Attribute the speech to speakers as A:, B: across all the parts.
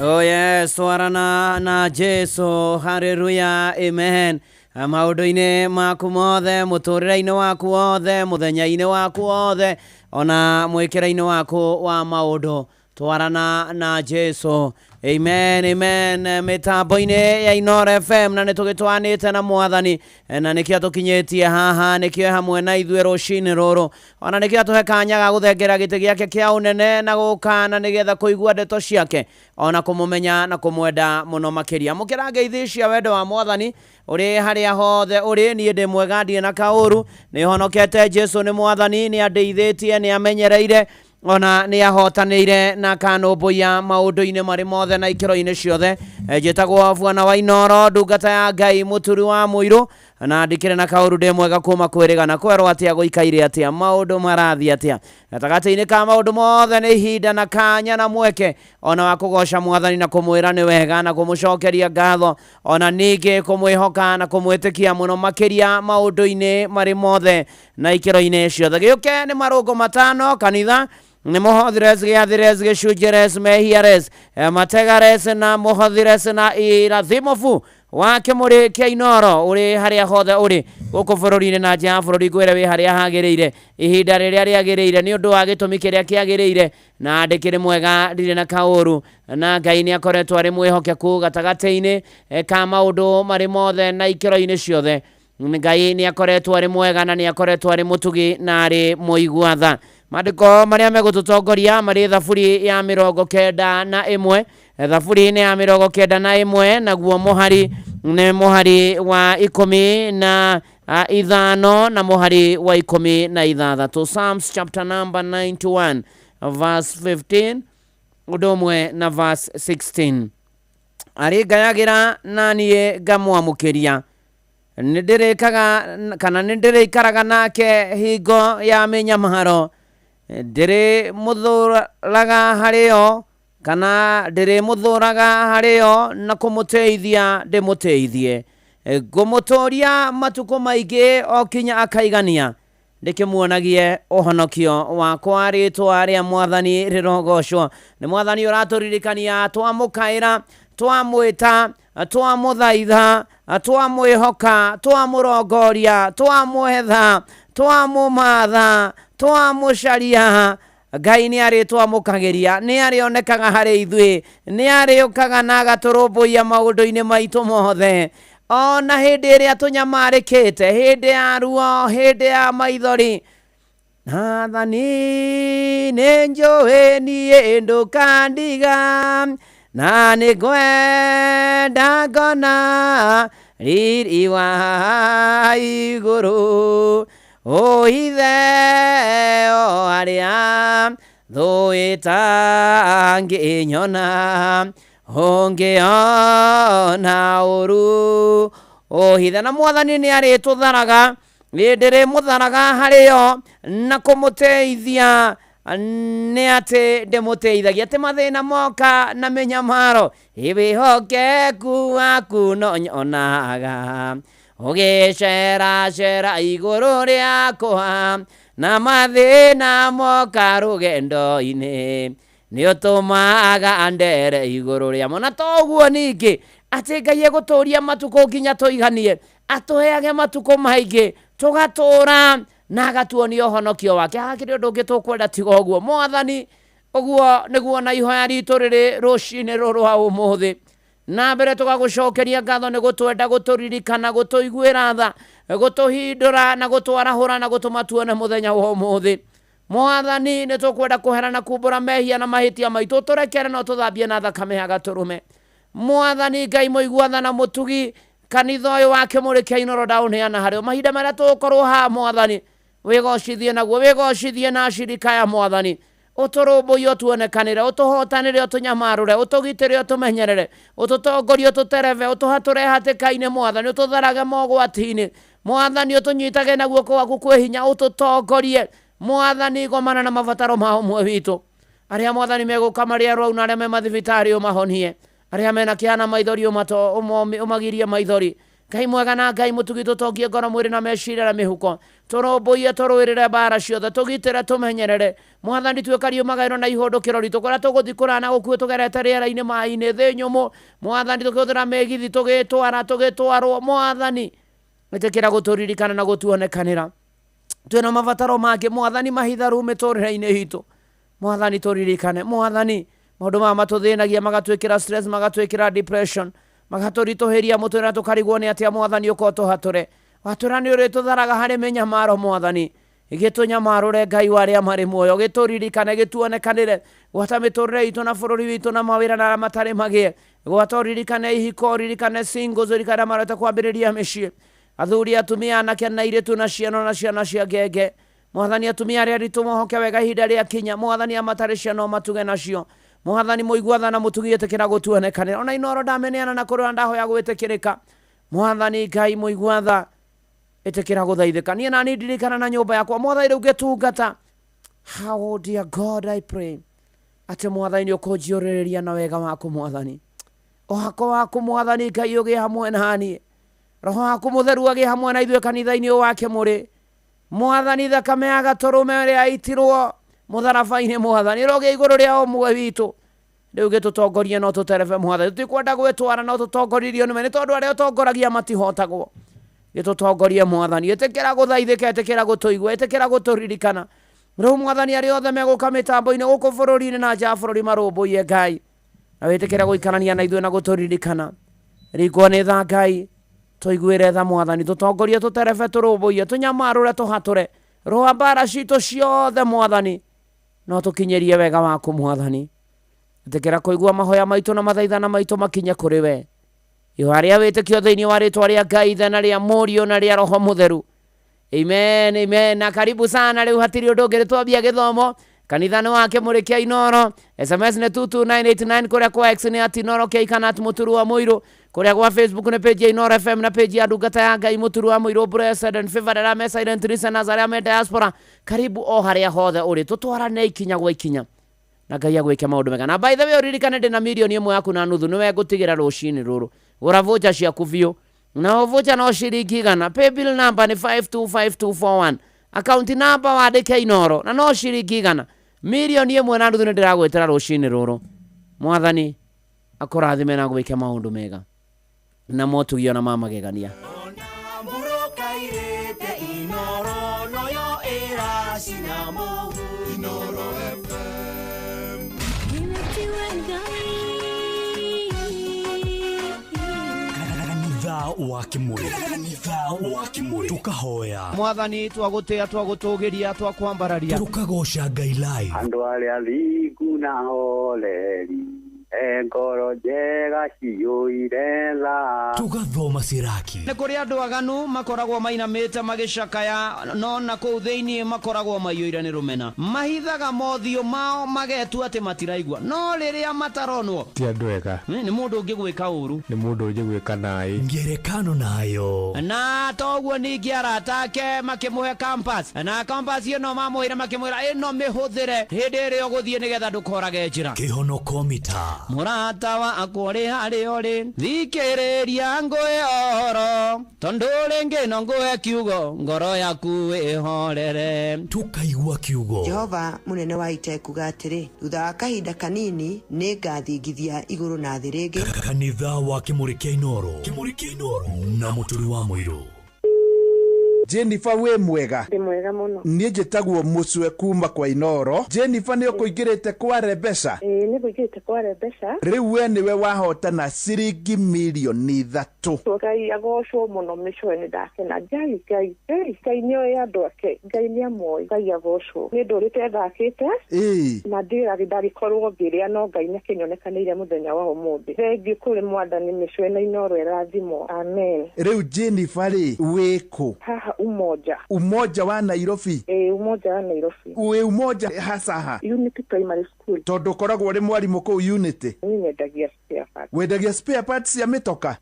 A: Oh yes, twarana na Jesu, hallelujah, amen. Maundu-ini maku mothe, muturire-ini waku wothe, muthenya-ini waku wothe, ona mwikire-ini waku wa maundu, twarana na Jesu. Amen, amen. Mitambo-ini ya Inoro FM na nitugitwanite na Mwathani, na nikio tukinyitie haha, nikio hamwe na ithue rucini ruru, ona nikio tuhe kanya ga guthengera giti giake kia unene na gukana nigetha kuigua ndeto ciake, ona kumumenya na kumwenda muno makiria. Mukira ngeithi cia wendo wa Mwathani uri haria hothe uri, nie ndi mwega ndie na kauru, ni honokete. Jesu ni Mwathani, ni andeithitie, ni amenyereire, ona ni ahotanire na kanumbuya maundu-ini mari mothe na ikiro-ini ciothe. Njitagwo Bwana wa Inoro, ndungata ya Ngai, muturi wa muiru, na ndikire na kauru ndi mwega kuma kwiriga na kwerwo atia guikaire atia, maundu marathi atia. Gatagati-ini ka maundu mothe ni ihinda na kanya na mweke ona wa kugoca Mwathani na kumwira ni wega na kumucokeria ngatho, ona ningi kumwihoka na kumwitikia muno makiria maundu-ini mari mothe na ikiro-ini ciothe. Giuke ni marungu matano kanitha ni muhothires, giathires, gicunjires, mehiares, mategares na muhothires na irathimofu wa kimuri kia Inoro uri haria hothe uri guku bururi-ini na nja ya bururi, ngwire wi haria hagiriire ihinda riria riagiriire ni undu wa gitumi kiria kiagiriire, na ndikiri mwega ndire na kauru, na Ngai ni akoretwo ari mwihokeku gatagati-ini ka maundu mari mothe na ikiro-ini ciothe. Ngai ni akoretwo ari mwega na ni akoretwo ari mutugi na ari muigua tha. Mandiko maria megututongoria mari thaburi ya 91, thaburi-ini ya 91, naguo muhari ni muhari wa 15 na muhari wa 16. Psalms chapter number 91 verse 15 udomwe na verse 16. Ari gayagira na niye ngamwamukiria, nindirikaga kana nindirikaraga nake hingo ya minyamaro, ndiri muthuraga hario kana ndiri muthuraga hario na kumuteithia ndimuteithie, ngumuturia matuko maingi o kinya akaigania, ndikimuonagie uhonokio wakwa. Ritwa ria Mwathani rirogocwo. Ni Mwathani uraturirikania, twamukaira, twamwita, twamuthaitha, twamwihoka, twamurongoria, twamwetha, twamumatha, twamucaria, Ngai ni ari twamukagiria, ni ari onekaga hari ithui, ni ari ukaga na agaturumbuia maundu-ini maitu mothe, ona hindi iria tunyamarikite, hindi ya ruo, hindi ya maithori. Nathani ni njui nie ndukandiga, na ni ngwenda ngona riri wa iguru, o ithe o aria thuita nginyona, ungiona uru, o ithe. Na Mwathani ni ari tutharaga, ni ndiri mutharaga hario na kumuteithia, ni ati ndimuteithagia ati mathina moka na minyamaro, ibihokeku waku no nyonaga, ugiceracera iguru riakwa, na mathina moka rugendo-ini, ni utumaga ndere iguru riamo. Na toguo ningi ati Ngai eguturia matuko nginya tuiganie, atuheage matuko maingi tugatura na agatuonia uhonokio wake. Hakiri undu ungi tukwenda tiga uguo. Mwathani, uguo niguo na ihoya ritu riri rucini ruru wa umuthi. Na mbere tugagucokeria ngatho ni gutwenda, guturirikana, gutuiguira tha, gutuhindura na gutwarahura na gutuma tuone muthenya wa umuthi. Mwathani, ni tukwenda kuherana kumbura mehia na mahitia maitu, turekere no tuthambie na thakame ya gaturume. Mwathani Ngai muigua tha na mutugi, kanitha uyu wa kimuri kia Inoro ndauneana hario mahinda maria tugukorwo ha. Mwathani, wigocithie naguo, wigocithie na shirika ya Mwathani, uturumbuie, utuonekanire, utuhotanire, utunyamarure, utugitire, utumenyerere, ututongorie, ututereve, utuhature hatikaine. Mwathani, ututharage mogwati-ini. Mwathani, utunyitage na guoko gwaku kwi hinya, ututongorie. Mwathani, gomana na mabataro ma umwe witu. Aria Mwathani meguka mari arwaru na aria me mathibitari umahonie, aria mena kiana maithori umagirie maithori, Ngai mwega na Ngai mutugi tutongie ngoro mwiri na meciria na mihuko turumbuie turwirire bara ciothe tugitire tumenyerere Mwathani twikario magairo na ihundukiro ritu kuria tuguthikura na gukuo tugerete riera-ini mai-ini thi nyumu Mwathani tukihuthira megithi tugitwarwo Mwathani itikira guturirikana na gutuonekanira twina mabataro mangi Mwathani mahitharu miturire-ini hitu Mwathani turirikane Mwathani maundu maya matuthinagia magatwikira stress magatwikira depression magaturituhiria mutura tukarigwo ni atia Mwathani uko tuhature watura ni uri tutharaga hari menyamaro Mwathani igitunyamarure Ngai waria mari muoyo gituririkane gituonekanire gwata miturire itu na bururi witu na mawira na matari magie gwata ririkane ihiko ririkane singles ririkane marata kwambiriria micii athuri atumia anake na iritu na ciana cia ngenge Mwathani atumia aria ritumuhoke wega ihinda ria kinya Mwathani amatari ciana matuge nacio Mwathani muigwatha na mutugie tekera gutuonekanira ona inoro ndameneana na kurwa ndahoya gwitikirika Mwathani Ngai muigwatha etekera guthaithika nie na ndirikana na nyumba yakwa Mwathani riu getungata how dear God I pray ate Mwathani ukunjiuriria na wega waku Mwathani ohako waku Mwathani Ngai ugie hamwe nani roho waku mutheru agie hamwe na ithuĩ kanitha-ini wake muri Mwathani thakame ya gaturume ria aitirwo mutharabai-ini Mwathani roge iguru ria omwe witu riu gitutongorie no tuterebe Mwathani tutikwenda gwitwara no tutongoririo ni tondu aria utongoragia matihotagwo gitutongorie Mwathani etekera guthaithika etekera gutuigwa etekera guturirikana riu Mwathani aria othe meguka mitambo-ini guku bururi-ini na nja bururi marumbuie Ngai na wetekera guikarania na ithuĩ na guturirikana rikwo ni tha Ngai tuiguire tha Mwathani tutongorie tuterebe turumbuie tunyamarure tuhature roha mbara citu ciothe Mwathani no tukinyerie wega waku Mwathani etekera kuigua mahoya maitu na mathaithana maitu makinye kuri we Yoharia witikio thiini wa ritwa ria Ngai na ria Murio na ria Roho Mutheru amen amen na karibu sana riu hatiri undu ngiri twambia githomo kanithani wake murikia Inoro SMS ne 22989 kuria kwa X ni @Inoro Keikanat Muturu wa Muiru kuria kwa Facebook ne page ya Inoro FM na page ya Ndungata ya Ngai Muturu wa Muiru Blessed and Favored Ame Silent Listeners aria me diaspora karibu o haria hothe uri tutwarane ikinya gwa ikinya na Ngai agwike maundu mega na by the way uririkane ndina milioni imwe yaku na nuthu niwe ngutigira rucini ruru uravocha ciaku biu na ovocha no ciringi igana paybill number ni 525241 account number wandike Inoro na no ciringi igana milioni imwe na nuthu ndiragwetera rucini ruru Mwathani akurathime na gwike maundu mega na motugio na mamagegania
B: wakimuri tukahoya
A: Mwathani twagutia twagutugiria twakwambararia
B: tukagoca Ngai live
C: andu aria thiku na holeri ngoro njega ciyuire tha
B: tugathoma ciraki
A: ni kuri andu aganu makoragwo mainamite magicakaya no na kuu thiini makoragwo maiyuire ni rumena mahithaga mothio mao magetua ati matiraigua no riria mataronwo
D: ti andu ega
A: ni mundu ungigwika uru
D: ni mundu ungigwika nai
B: ngerekano nayo
A: na toguo ningi arata ake makimuhe campus na campus iyo no mamuhire makimwira ino mihuthire hindi iria uguthie nigetha ndukorage njira
B: kihonoko mita
A: murata wa akuri hari uri thikiriria ngwe oro tondu ringi no ngwe kiugo ngoro yaku ihorere
B: tukaigua kiugo
E: Jehova munene wa ita kuga atiri thutha wa kahinda kanini ni ngathingithia iguru na thi ringi
B: kanitha wa kimurikia Inoro na muturi wa Muiru
F: Jennifer we mwega
G: Ndi mwega muno
F: nie njitagwo mucwe kuma kwa Inoro Jennifer ni ukuingirite kwa Rebesa
G: ni kuingirite kwa Rebesa
F: riu we niwe wahotana ciringi milioni 3
G: Ngai agocwo muno micweni ndakena Ngai nioe andu ake Ngai ni amoi Ngai agocwo ni ndurite thakite na ndirari ndarikorwo ngiria no Ngai ni akinyonekanire muthenya wa umuthi thengiu kuri mwathani micweni Inoro irathimo amen
F: riu Jennifer ri wiku
G: haha
F: umoja wa Nairobi
G: Umoja Nairobi.
F: Uwe Umoja hasaha.
G: Unity Primary School.
F: Tondu koragwo uri mwarimu ku Unity.
G: Ni nyendagia spare parts.
F: Wendagia spare parts ya mitoka?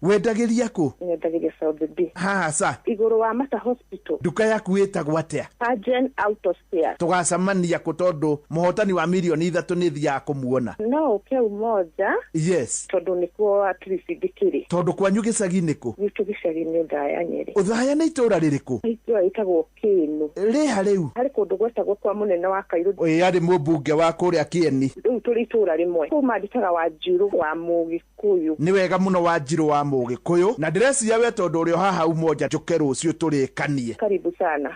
F: Wendagiria ku?
G: Nyendagia South B.
F: Hasa.
G: Iguru wa Mata Hospital.
F: Duka yaku itagwo atia?
G: Agent Auto Spare.
F: Tugacamania ku tondu muhotani wa milioni 3 ni thia kumuona.
G: No, ke Umoja.
F: Yes.
G: Tondu nikuo at least gikiri.
F: Tondu kwanyu gicagi-ini ku?
G: Gitu gicagi-ini Uthaya Nyeri.
F: Uthaya ni itura ririku?
G: Itura itagwo Kinu.
F: Riha riu?
G: Hari kundu gwetagwo kwa munene wa Kairu.
F: Ari mubunge wa kuria Kieni.
G: Riu turi itura rimwe. Kuma ndikaga wa Njiru wa Mugikuyu.
F: Ni wega muno wa Njiru wa Mugikuyu. Na ndĩreciria we tondu uri haha Umoja njuke rucio turikanie.
G: Karibu sana.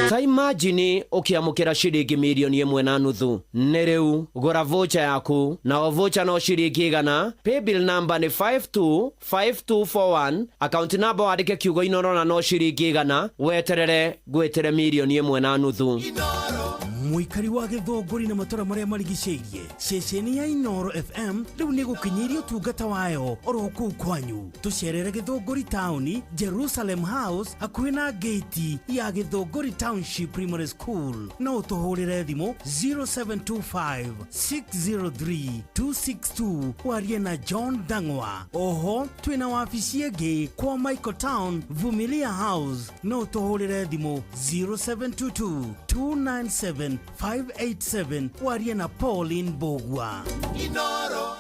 A: Ta imagine ukiamukira ciringi milioni 1.5 nĩ rĩu gũra vocha yaku na o vocha no ciringi igana. Paybill number ni 525241, account number wandike kiugo Inoro na no ciringi igana. Weterere gwetere milioni 1.5.
B: Muikari wa Githunguri na matora maria marigiceirie ceceni ya Inoro FM riu ni gukinyiria utungata wayo oro kuu kwanyu. Tucerere Githunguri Town, Jerusalem House, hakuhi na gate ya Githunguri Township Primary School. Na utuhurire thimu 0725 603 262 warie na John Dangwa. Oho twina wabici ingi kwa Michael Town, Vumilia House. Na utuhurire thimu 0722 297 587 warie na Pauline Bogwa. Inoro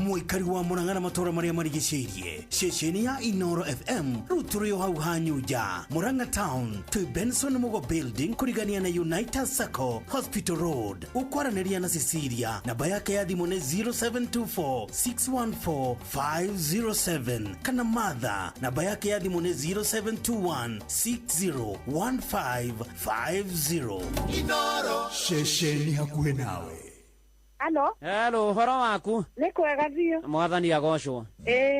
B: muikari wa Murang'a na matora maria marigiceirie ceceni ya Inoro FM ruturi hau hanyuja Murang'a Town to Benson Mugo Building kurigania na United Sacco Hospital Road. Ukwaraniria na Cecilia namba yake ya thimu ni 0724 614 507 kana Martha namba yake ya thimu ni 0721 601550. Inoro ceceni hakuhe nawe.
A: Hello, horo waku?
G: Ni kwega biũ.
A: Mwathani agocwo.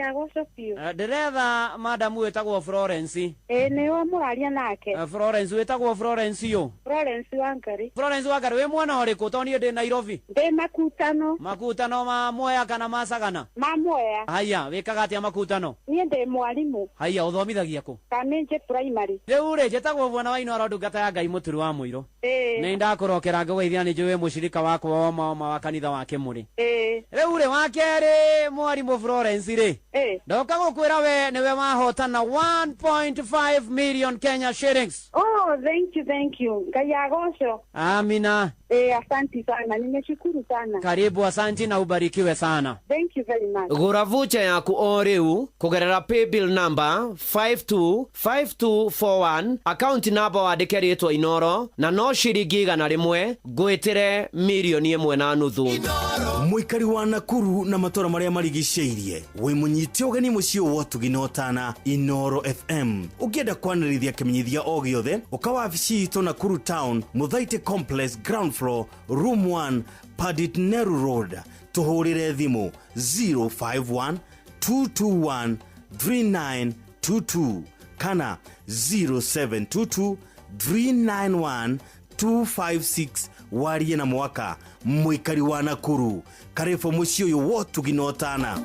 G: Agocwo biũ.
A: Ndiretha madam wetagwo Florence.
G: Ni wa mũraria nake.
A: Florence wetagwo Florence yo.
G: Florence Wangari.
A: Florence Wangari we mwana ũrĩkũ toni ndi Nairobi?
G: Ndi Makutano.
A: Makutano ma Mwea kana Masagana?
G: Ma Mwea.
A: Haya, wekaga atia Makutano?
G: Niĩ ndi mwarimu.
A: Haya, uthomithagia kũ?
G: Kamenje Primary.
A: Rĩu rĩ njĩtagwo Bwana wa Inoro ndungata ya Ngai Mũturi wa Mũiro. Nĩ ndakũrokera ngũgeithia nĩ njũĩ mũcirika wakwa wa kanitha wa Kĩmũrĩ. Rĩu rĩ wa kerĩ mwarimu Florence rĩ. Ndoka gũkwĩra we nĩwe wahotana 1.5 million Kenya shillings.
G: Oh, thank you. Ngai agocwo.
A: Amina.
G: Asante sana. Nimeshukuru sana.
A: Karibu, asante na ubarikiwe sana.
G: Thank you very much.
A: Gura vocha yaku o rĩu kugerera paybill number 525241, account number wandike rĩtwa Inoro na no ciringi igana rĩmwe gwĩtire milioni 1.5.
B: Muikari wa Nakuru na matora maria marigiceirie we munyiti ugeni mucio wotuginotana Inoro FM. Ukienda kwanirithia kimenyithia o giothe ukawabici itu Nakuru Town, Muthaite Complex, ground floor, room 1, Padit Neru Road. Tuhurire thimu 051 221 3922 kana 0722 391 256 warie na mwaka. Muikari wa Nakuru karefo mucio yo wotuginotana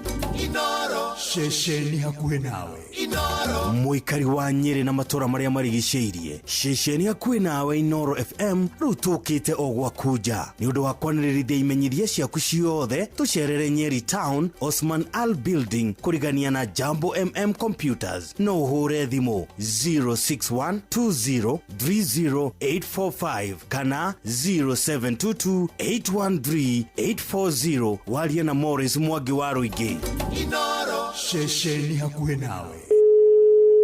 B: Inoro ceceni hakuhe nawe. Inoro muikari wa Nyeri na matora maria marigiceirie ceceni hakuhe nawe. Inoro FM rutukite ogwa kuja ni undu wa kwanirithia imenyithia ciaku ciothe. Tucerere Nyeri Town, Osman Al Building kurigania na Jambo Computers. No hure thimu 0612030845 kana 0722813840 warie na Morris Mwangi wa Ruigi. Inoro ceceni hakuhe nawe.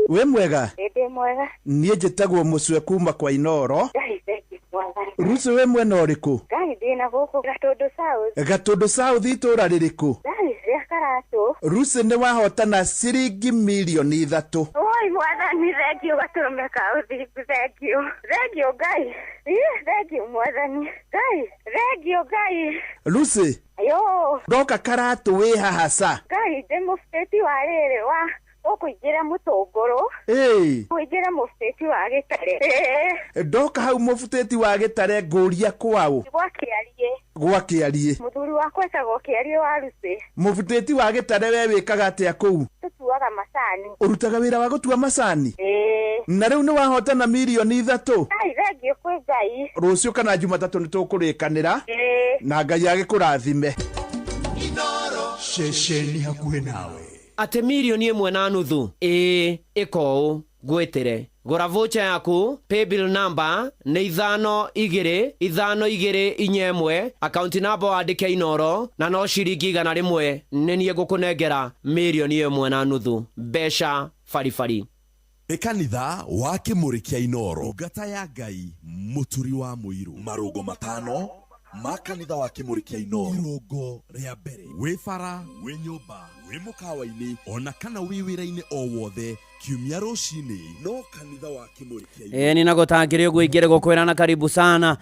F: We mwega?
G: Ndi mwega.
F: Niĩ njĩtagwo Mũcwe kuma kwa Inoro. Ruce we mwena ũrĩkũ?
G: Ngai ndĩna gũkũ Gatũndũ South.
F: Gatũndũ South itũra rĩrĩkũ?
G: Ngai cia Karatu.
F: Ruce nĩ wahotana ciringi milioni 3.
G: Oi mwathani, thengio Gatũrũme ka ũthingu, thengio. Thengio Ngai. Thengio mwathani. Ngai, thengio Ngai.
F: Ruce.
G: Yo.
F: Ndoka Karatu wĩ haha sa.
G: Ngai ndĩ mũbĩti wa rĩrĩ wa ũkũingĩra Mũtũngũrũ. Kũingĩra mũbĩti wa Gĩtare.
F: Ndoka hau mũbĩti wa Gĩtare ngũria kwao. Gwa Kĩarie.
G: Mũthuri wakwa etagwo Kĩarie wa Ruce.
F: Mũbĩti wa Gĩtare we wĩkaga atĩa kũu?
G: Tũtuaga
D: tuaga macani.
F: Urutaga wira wa gutua macani? Na riu ni wahotana milioni 3.
D: Ai thengio kwi Ngai.
F: Rucio kana Jumatatu nitukurekanira. Na Ngai agikurathime.
B: Inoro ceceni hakuhe nawe.
A: Ate milioni 1.5 iko gwetire gora voucher yaku paybill number ni 522521 account number wandike Inoro na no ciringi 100 ni nie ngukunengera milioni 1.5 mbeca farifari.
H: Kanitha wa Kimuri kia Inoro ngata ya Ngai muturi wa muiru marungo 5 ma kanitha wa Kimuri kia Inoro irungo ria mbere wifara wi nyumba wi mukawa-ini ona kana wi wira-ini o wothe kiumia rucini no kanitha wa Kimuri kia Inoro
A: ni nagutangire uguo ingire gukwirana karibu sana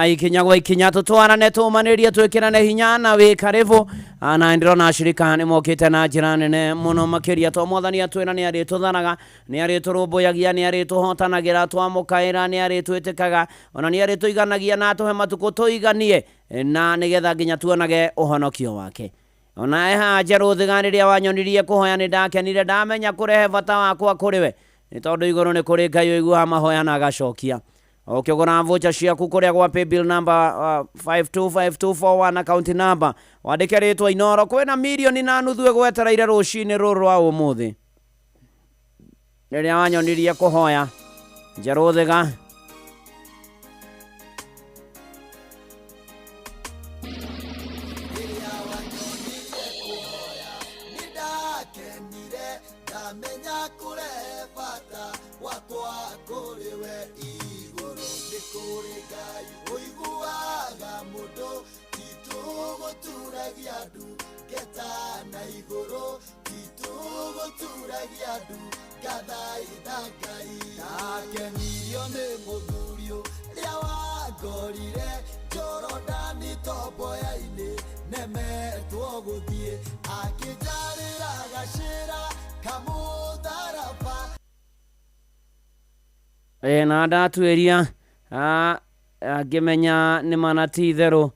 A: ikinya gwa ikinya tutwarane tumanirie twikirane hinya na wi karibu na ndirona ashirika ni mokite na njira nene muno makiria to mwathani atwira ni ari tuthanaga ni ari turumbuyagia ni ari tuhotanagira twamukaira ni ari twitikaga ona ni ari tuiganagia na tuhe matuko tuiganie na nigetha nginya tuonage uhonokio wake. Ona eha njeru thiganiria wanyonirie kuhoya ni ndakenire ndamenya kurehe bata wakwa kuriwe ni tondu iguru ni kuri Ngai uigua mahoya na agacokia. Ukigura voucher ciaku kuria gwa paybill number 525241 account number wandike ritwa Inoro kwina milioni 4 gwetereire rucini ruru wa umuthi riria wanyonirie kuhoya njeru thiga na ndatweria ngimenya ni manati theru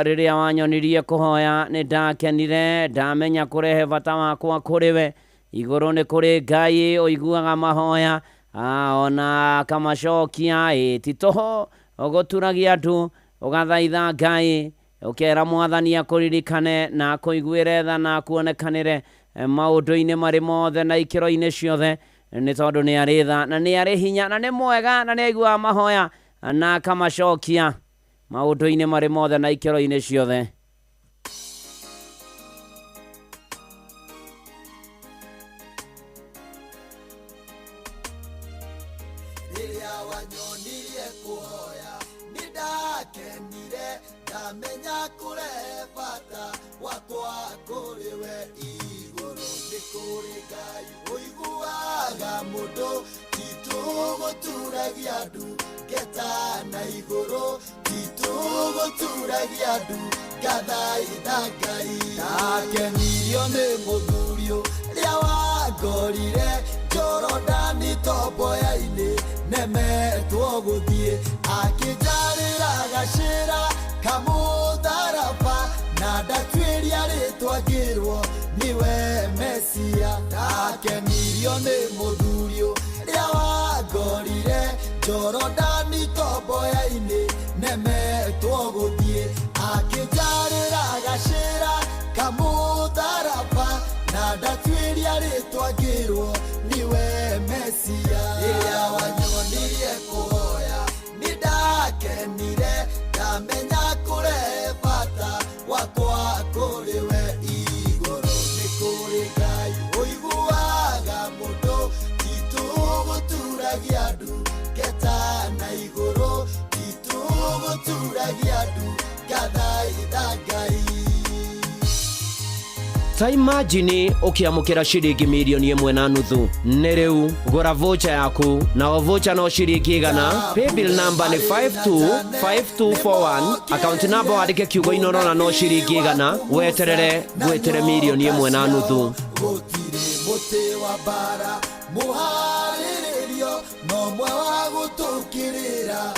A: riria wanyonirie kuhoya ni ndakenire ndamenya kurehe bata wakwa kuriwe iguru ni kuri Ngai uiguaga mahoya ona kamacokia titoho ogoturagia andu ugathaitha Ngai ukera mwathani akuririkane na kuiguire tha na kuonekanire maundu-ini mari mothe na ikiro-ini ciothe ni tondu ni ari tha na ni ari hinya na ni mwega na ni aigua mahoya na kamacokia maundu-ini mari mothe na ikiro-ini ciothe. Ta imagine ukiamukira shiringi milioni 1.5 ni riu gura voucher yaku na o voucher no shiringi gana paybill number ni 525241 account number wandike kiugo Inoro na no shiringi gana weterere gwetere milioni 1.5
I: muhariririo no mwe wa gutukirira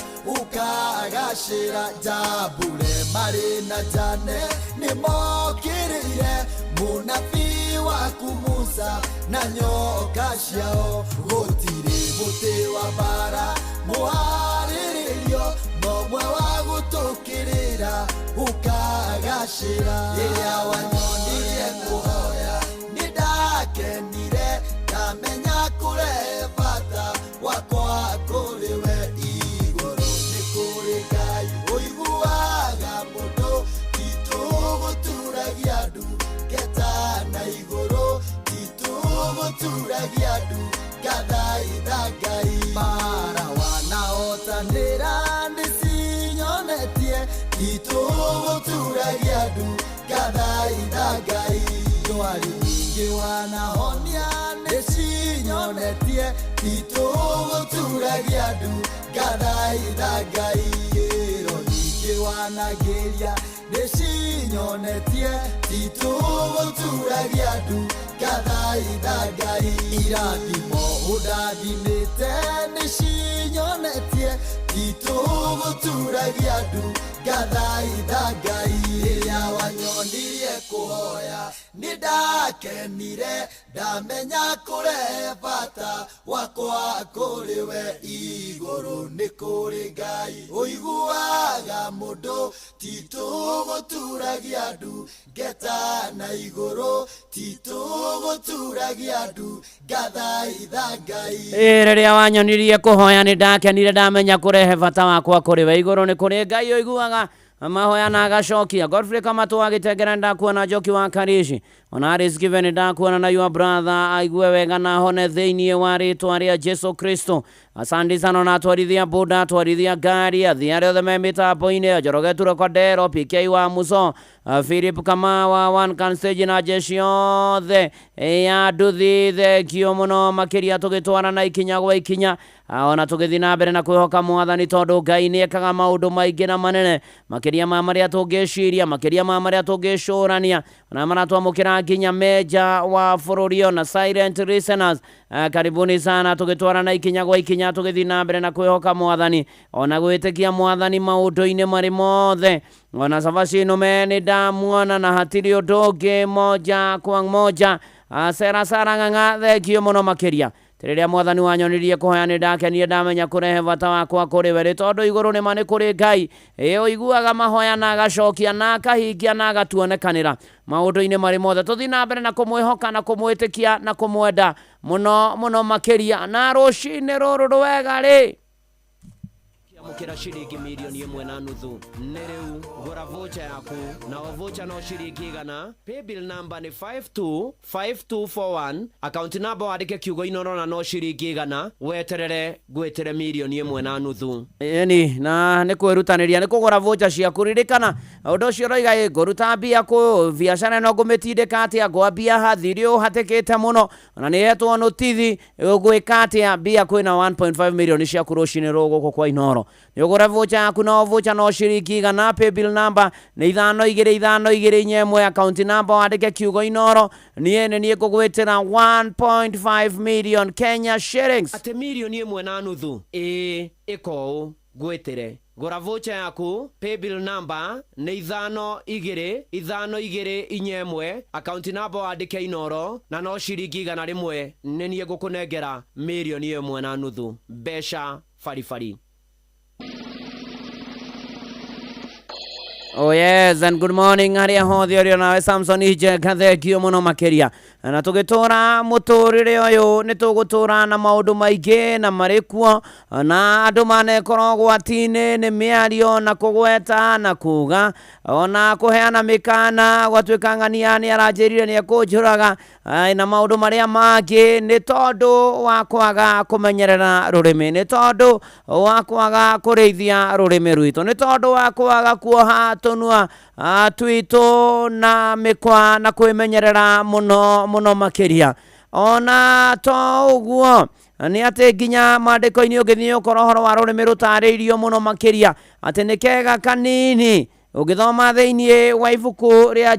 I: ukagacĩra njambure marĩ na njane nĩmokĩrĩire mũnabii waku Musa na nyoka ciao gũtirĩ mũtĩ wa mbara mũharĩrĩrio nomwe wa gũtũkĩrĩra ukagacĩra rĩrĩa wanyonirie kũhoya nĩndakenire ndamenya kũrehe bata wakwa kũrĩ we igũrũ nĩ kũrĩ Ngai ũiguaga mũndũ titũgũturagia andu ngeta na igũrũ titũgũturagia andu ngathaitha Ngai mara wanahotanĩra nĩcinyonetie titũgũturagia andu ngathaitha Ngai ndwari nyingĩ wanahonia nĩcinyonetie titũgũturagia andu ngathaitha Ngai ĩro nyingĩ wanagĩria nĩcinyonetie titũgũturagia andu ngathaitha Ngai irathimo ũndathimĩte nĩcinyonetie titũgũturagia andu ngathaitha Ngai rĩrĩa wanyonirie kũhoya nĩndakenire ndamenya kũrehe bata wakwa kũrĩ we igũrũ nĩ kũrĩ Ngai ũiguaga mũndũ titũgũturagia andu ngeta na igũrũ titũgũturagia andu ngathaitha Ngai
A: rĩrĩa wanyonirie kũhoya nĩndakenire ndamenya kũrehe bata wakwa kũrĩ we igũrũ nĩ kũrĩ Ngai ũiguaga mahoya na agacokia. Godfrey Kamatu agĩtengera ndakuona Njoki wa Karishi ona Aris Given ndakuona na your brother aigue wega na hone thĩinĩ wa rĩtwa rĩa Jesu Kristo. Asante sana na twarithia boda twarithia gari athia othe me mitambo-inĩ Njoroge Turokodero PK wa Muso Philip Kamawa One Can Stage na jeshi yothe ya nduthi thengio mũno makĩria tũgĩtwara na ikinya gwa ikinya ona tũgĩthiĩ na mbere na kwĩhoka Mwathani tondũ Ngai nĩekaga maũndũ maingĩ na manene makĩria ma marĩa tũngĩciria makĩria ma marĩa tũngĩcũrania na maratwamũkĩra nginya meja wa bũrũri ona silent listeners karibuni sana tũgĩtwara na ikinya gwa ikinya tũgĩthiĩ na mbere na kwĩhoka Mwathani ona gwĩtĩkia Mwathani maũndũ-inĩ marĩ mothe ona cabaci ĩno me nĩndamuona na hatirĩ ũndũ ũngĩ moja kwa moja Sera Ng'ang'a thengio mũno makĩria rĩrĩa Mwathani wanyonirie kũhoya nĩndakenire ndamenya kũrehe bata wakwa kũrĩ we tondũ igũrũ nĩma nĩ kũrĩ Ngai ũiguaga mahoya na agacokia na akahingia na agatuonekanĩra maũndũ-inĩ marĩ mothe tũthiĩ na mbere na kũmwĩhoka na kũmwĩtĩkia na kũmwenda mũno mũno makĩria na rũcinĩ rũrũ rwega rĩ mukira shilingi milioni 1.5 nĩrĩu gũra vocha yaku na vocha no shilingi igana paybill number nĩ 525241 account number wandĩke kiugo Inooro na no shilingi igana weterere gwĩtĩre milioni 1.5 yani na nĩ kwĩrutanĩria nĩ kũgũra vocha ciaku ririkana ũndũ ũcio roiga ngũruta mbia kũ biacara no ngũmĩtindĩka atĩa ngwambia hathiri ũhatĩkĩte mũno na nĩhetwo notithi ũgwĩka atĩa mbia kwĩna 1.5 million ciaku rũcinĩ rũgũkũ kwa Inooro Yogora vocha yaku no vocha no shilingi igana paybill number nĩ 525241 account number wandĩke kiugo Inooro niĩ ngũgwĩtĩra 1.5 million Kenya shillings ate milioni 1.5 ĩko gwĩtĩre gũra vocha yaku paybill number nĩ 525241 account number wandĩke Inooro na no shilingi igana rĩmwe nĩ niĩ ngũkũnengera milioni 1.5 mbeca farifari. Oh yes, and good morning haria hothe ũrĩ nawe Samson Njenga thengio mũno makĩria na tũgĩtũra mũtũrĩre ũyũ nĩ tũgũtũra na maũndũ maingĩ na marĩ kuo na andũ manekorwo gwati-inĩ nĩ mĩario na kũgweta na kuga ona kũheana mĩkana gwatuĩka ng'ania nĩ aranjĩrire nĩ ekũnjũraga na maũndũ marĩa mangĩ nĩ tondũ wa kwaga kũmenyerera rũrĩmĩ nĩ tondũ wa kwaga kũrĩithia rũrĩmĩ rwitũ nĩ tondũ wa kwaga kuoha tũnua twitũ na mĩkwa na kwĩmenyerera mũno mũno makĩria ona to ũguo nĩ atĩ nginya mandĩko-inĩ ũngĩthiĩ ũkorwo ũhoro wa rũrĩmĩ rũtarĩirio mũno makĩria atĩ nĩ kega kanini ũngĩthoma thĩinĩ wa ibuku rĩa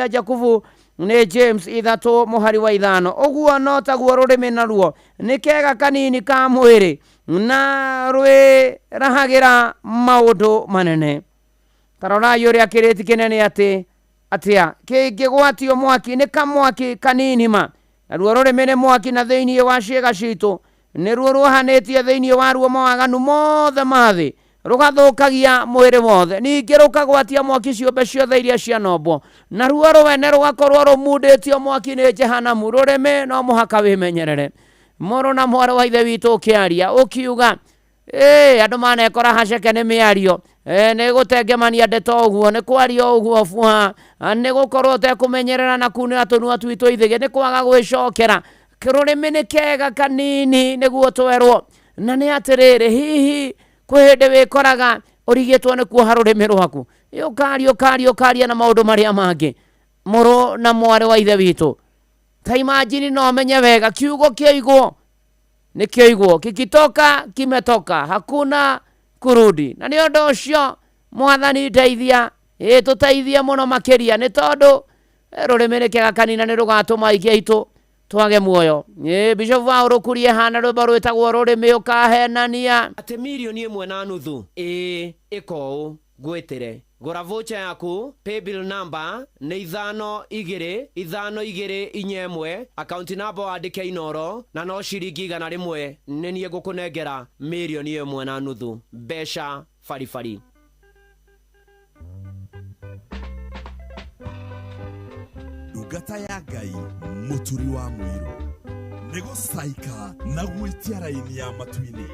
A: Jakubu nĩ James ithatũ mũhari wa ithano. Ũguo no taguo rũrĩmĩ naruo nĩ kega kanini ka mwĩrĩ na rwĩrahagĩra maũndũ manene. Tarorai ũrĩa kĩrĩti kĩnene atĩa kĩngĩgwatio mwaki nĩ kamwaki kanini ma. Naruo rũrĩmĩ nĩ mwaki na thĩinĩ wa ciĩga citũ nĩruo ruohanĩtie thĩinĩ wa ruo mawaganu mothe ma thĩ, rũgathũkagia mwĩrĩ wothe. Ningĩ rũkagwatia mwaki ciũmbe ciothe iria cianombwo, na ruo rwene rũgakorwo rũmundĩtio mwaki nĩ Jehanamu. Rũrĩmĩ no mũhaka wĩmenyerere. Mũrũ na mwarĩ wa ithe witũ ũkĩaria ũkiuga andũ manekora haceke nĩ mĩario, nĩ gũtengemania ndeto ũguo, nĩ kwario ũguo buha, nĩ gũkorwo ũtekũmenyerera na kunĩra tũnua twitũ ithĩge, nĩ kwaga gwĩcokera. Rũrĩmĩ nĩ kega kanini nĩguo twerwo, na nĩ atĩrĩrĩ, hihi kwĩ hĩndĩ wĩkoraga ũrigĩtwo nĩ kuoha rũrĩmĩ rwaku, ũkaria na maũndũ marĩa mangĩ. Mũrũ na mwarĩ wa ithe witũ, ta imagine no menye wega kiugo kĩoigwo nĩ kĩoigwo, kikitoka kimetoka, hakuna kurudi. Na nĩ ũndũ ũcio Mwathani ndeithia, tũteithie mũno makĩria, nĩ tondũ rũrĩmĩ nĩ kega kanini nĩ rũgatũma aingĩ aitũ twage muoyo. Bishop wa urukurie hana rwĩmbo rwĩtagwo rũrĩmĩ ũkahenania. Atĩ 1.5 million ĩko gwĩtĩre. Gora vocha yaku, paybill number nĩ 522521, account number wandĩke Inoro, na no ciringi 100 nĩ niĩ ngũkũnengera 1.5 million mbeca farifari.
H: Ndungata ya Ngai mũturi wa mũirũ nĩ gũcaika na gwĩtia raini ya matu-inĩ.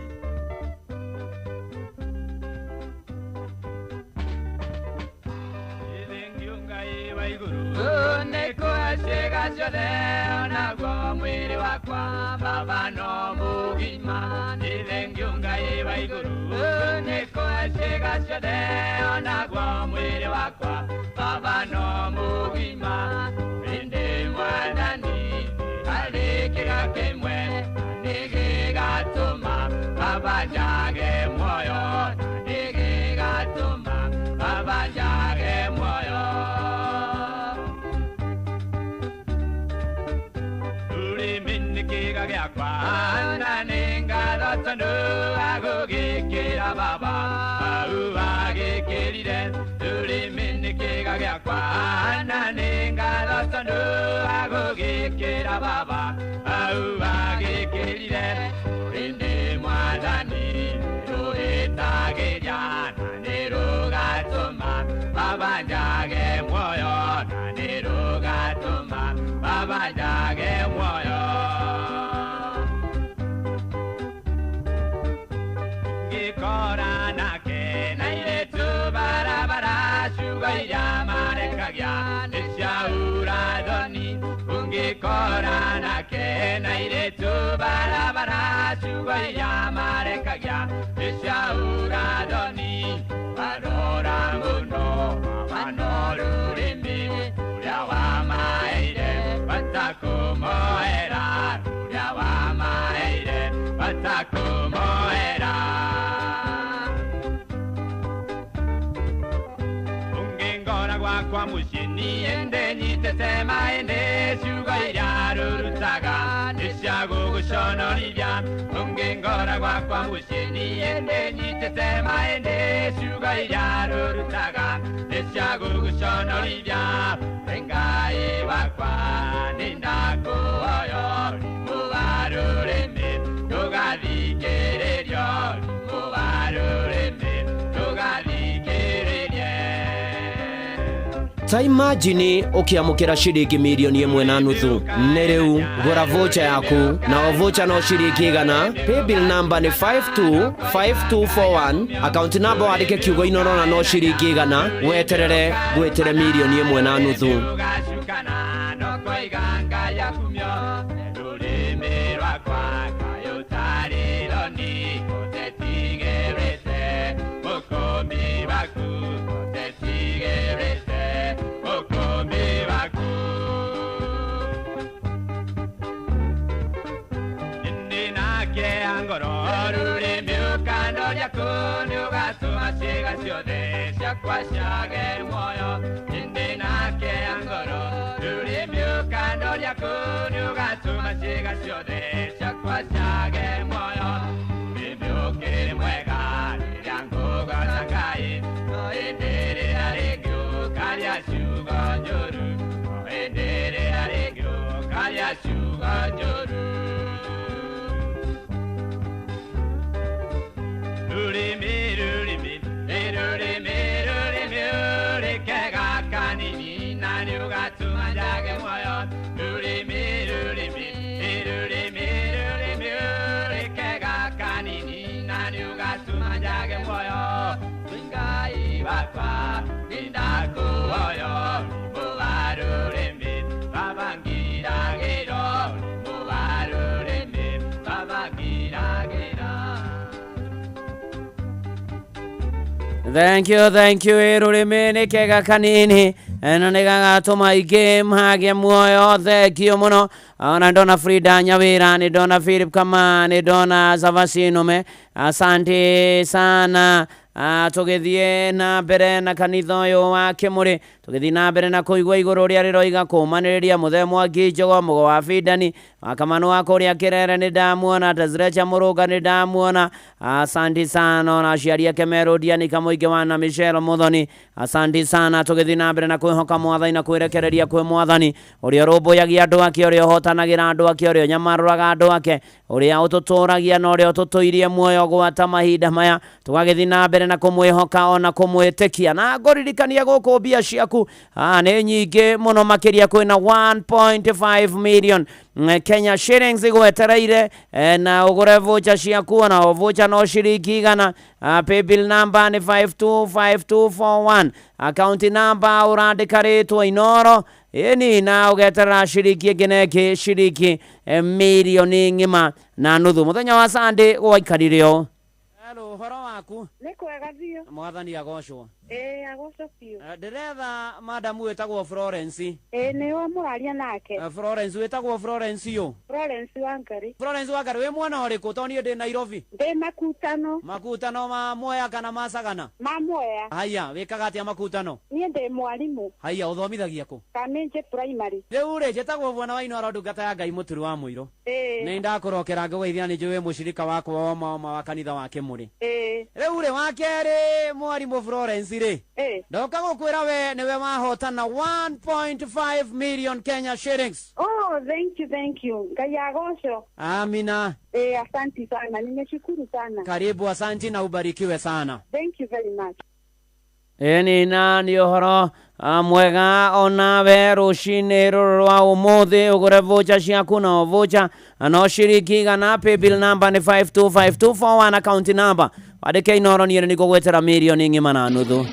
J: Nĩkwacĩga ciothe onaguo mwĩrĩ wakwa baba no mũgima. Nĩthengiũ Ngai wa igũrũ, nĩkwacĩga ciothe onaguo mwĩrĩ wakwa baba no mũgima. Ĩndĩ Mwathani harĩ kĩga kĩmwe nĩgĩgatũma baba njage muoyo, nĩgĩgatũma baba njage muoyo. Gĩakwa na nĩngatho tondũ agũgĩkĩra baba au agĩkĩrire. Rũrĩmĩ nĩ kĩga gĩakwa na nĩngatho tondũ agũgĩkĩra baba au agĩkĩrire. Ĩndĩ Mwathani rũhĩtagĩria na nĩrũgatũma baba njage muoyo, na nĩrũgatũma baba njage muoyo. Ngĩkora nake na irĩtu barabara, ciugo iria marekagia nĩ ciaura thoni. Ngĩkora nake na irĩtu barabara, ciugo iria marekagia nĩ ciaura thoni. Barora mũno baba rũrĩmĩ ũrĩa wamaheire batakũmoera, ũrĩa wamaheire batakũmoera. Ũngĩngora gwakwa mũciĩ niĩ ndĩnyitĩte maĩndĩ, ciugo iria rũrutaga nĩ cia gũgũconorithia. Ũngĩngora gwakwa mũciĩ niĩ ndĩnyitĩte maĩndĩ, ciugo iria rũrutaga nĩ cia gũgũconorithia. Ngai wakwa nĩ ndakũhoya, ũrimũ wa rũrĩmĩ ndũgathikĩrĩrio, ũrimũ wa rũrĩmĩ ndũgathikĩrĩrie.
A: Ta imagine ũkĩamũkĩra ciringi 1.5 million. Nĩ rĩu gũra vocha yaku, na o vocha no ciringi 100. Paybill number nĩ 525241, account number wandĩke kiugo Inoro na no ciringi 100. Weterere gwĩtĩre 1.5 million.
J: Ciakwa ciage muoyo, indi nake angoro rurĩmĩ rĩaku nĩũgatũma ciĩga ciothe ciakwa ciage muoyo. Wimbe ũkĩrĩ mwega rĩrĩa ngũgoca Ngai, no hĩndĩ ĩrĩa rĩngĩ ũkaria ciugo njũru, no hĩndĩ ĩrĩa rĩngĩ ũkaria ciugo njũru. Rurimi, rurimi, rurimi, rurimi, rũrĩkega kanini na nĩũgatũma njage muoyo. Rurimi, rurimi, rurimi, rurimi, rũrĩkega kanini na nĩũgatũma njage muoyo. Ngai wakwa nĩndakũhoya mũwa rũrĩmĩ babangiragĩra, mũwa rũrĩmĩ babangiragĩra.
A: Thank you rurimi ni kega kanini na nigagatuma ingĩ mhage muoyo. Thank you muno. Ona ndona Frida Nyawira, ni ndona Philip Kama, ni ndona Zavasinume. Asante sana. Tugithie na mbere na kanitha ũyũ wa Kĩmũrĩ, tugithie na mbere na kũigua igũrũ rĩa rĩroiga kũmanĩrĩria Mũthee Mwangi Njogo, Mũgo wa Bindani, Wakamanu wa kũrĩa Kĩrere nĩ ndamuona, Tazrecha Mũrũnga nĩ ndamuona. Asante sana. Na aciari ake Merodia ni Kamũingĩ wana Michelle Muthoni. Asante sana. Tugithie na mbere na kwĩhoka Mwathani na kwĩrekereria kwĩ Mwathani ũrĩa ũrũmbũyagia andũ ake, ũrĩa ũhotanagĩra andũ ake, ũrĩa ũnyamarũraga andũ ake, ũrĩa ũtũtũragia na ũrĩa ũtũtũirie muoyo gwata mahinda maya. Tugagithie na mbere na kumwihoka ona kumwitikia na ngoririkania gũkũ mbia ciaku nĩ nyingĩ mũno makĩria kwĩna 1.5 million Kenya shillings igwetereire na ũgũre voucher ciaku, ona voucher no ciringi igana. Paybill number ni 525241, account number ũrandĩka rĩtwa Inoro ĩni na ũgeterera ciringi ĩngĩ na ĩngĩ ciringi mirioni ng'ima na nuthu. Mũthenya wa Sunday gwaikarire ũũ. Hello, ũhoro waku?
D: Nĩ kwega biũ.
A: Mwathani agocwo.
D: Agocwo biũ.
A: Ndĩretha madamu wĩtagwo Florence.
D: Nĩwe mũraria nake.
A: Florence wĩtagwo Florence yũ?
D: Florence Wangari.
A: Florence Wangari, wĩ mwana ũrĩkũ? Tondũ niĩ ndĩ Nairobi.
D: Ndĩ Makutano.
A: Makutano ma Mwea kana ma Sagana?
D: Ma Mwea.
A: Haya, wĩkaga atĩa Makutano?
D: Niĩ ndĩ mwarimũ.
A: Haya, ũthomithagia kũ?
D: Kamenje primary.
A: Rĩu rĩ, njĩtagwo Bwana wa Inoro, ndungata ya Ngai Mũturi wa Mũirũ. Nĩ ndakũrokera ngũgeithia, nĩ njũĩ mũcirika wakwa wa kanitha wa Kĩmũrĩ. Rĩu rĩ, wa kerĩ mwarimũ Florence rĩ, ndoka gũkwĩra we nĩwe wahotana 1.5 million Kenya shillings.
D: Oh, thank you. Ngai agocwo.
A: Amina.
D: Asante sana. Nimeshukuru sana.
A: Karibu, asante na ubarikiwe sana.
D: Thank you very much.
A: Ni ũhoro mwega onawe rũcinĩ rũrũ rwa ũmũthĩ. Ũgũre voucher ciaku na voucher no ciringi igana. Paybill number ni 525241, account number wandĩke Inoro, niĩ nĩngũgwetera mirioni ng'ima na nuthu.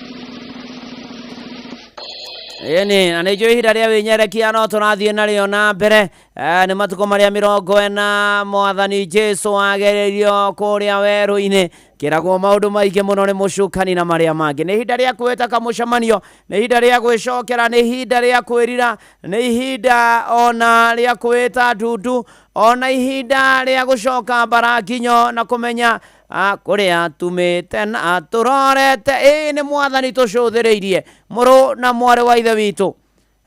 A: Na nĩ njũĩ ihinda rĩa wĩnyerekia no tũrathiĩ narĩo na mbere. Nĩ matukũ marĩa 40 Mwathani Jesũ agererio kũrĩa werũ-inĩ, kĩragwo maũndũ maingĩ mũno nĩ mũcukani na marĩa mangĩ. Nĩ ihinda rĩa kwĩta kamũcemanio, nĩ ihinda rĩa gwĩcokera, nĩ ihinda rĩa kwĩrira, nĩ ihinda ona rĩa kwĩta ndundu, ona ihinda rĩa gũcoka mbarakinyo na kũmenya kũrĩa tumĩte na tũrorete. Nĩ Mwathani tũcũthĩrĩirie, mũrũ na mwarĩ wa ithe witũ,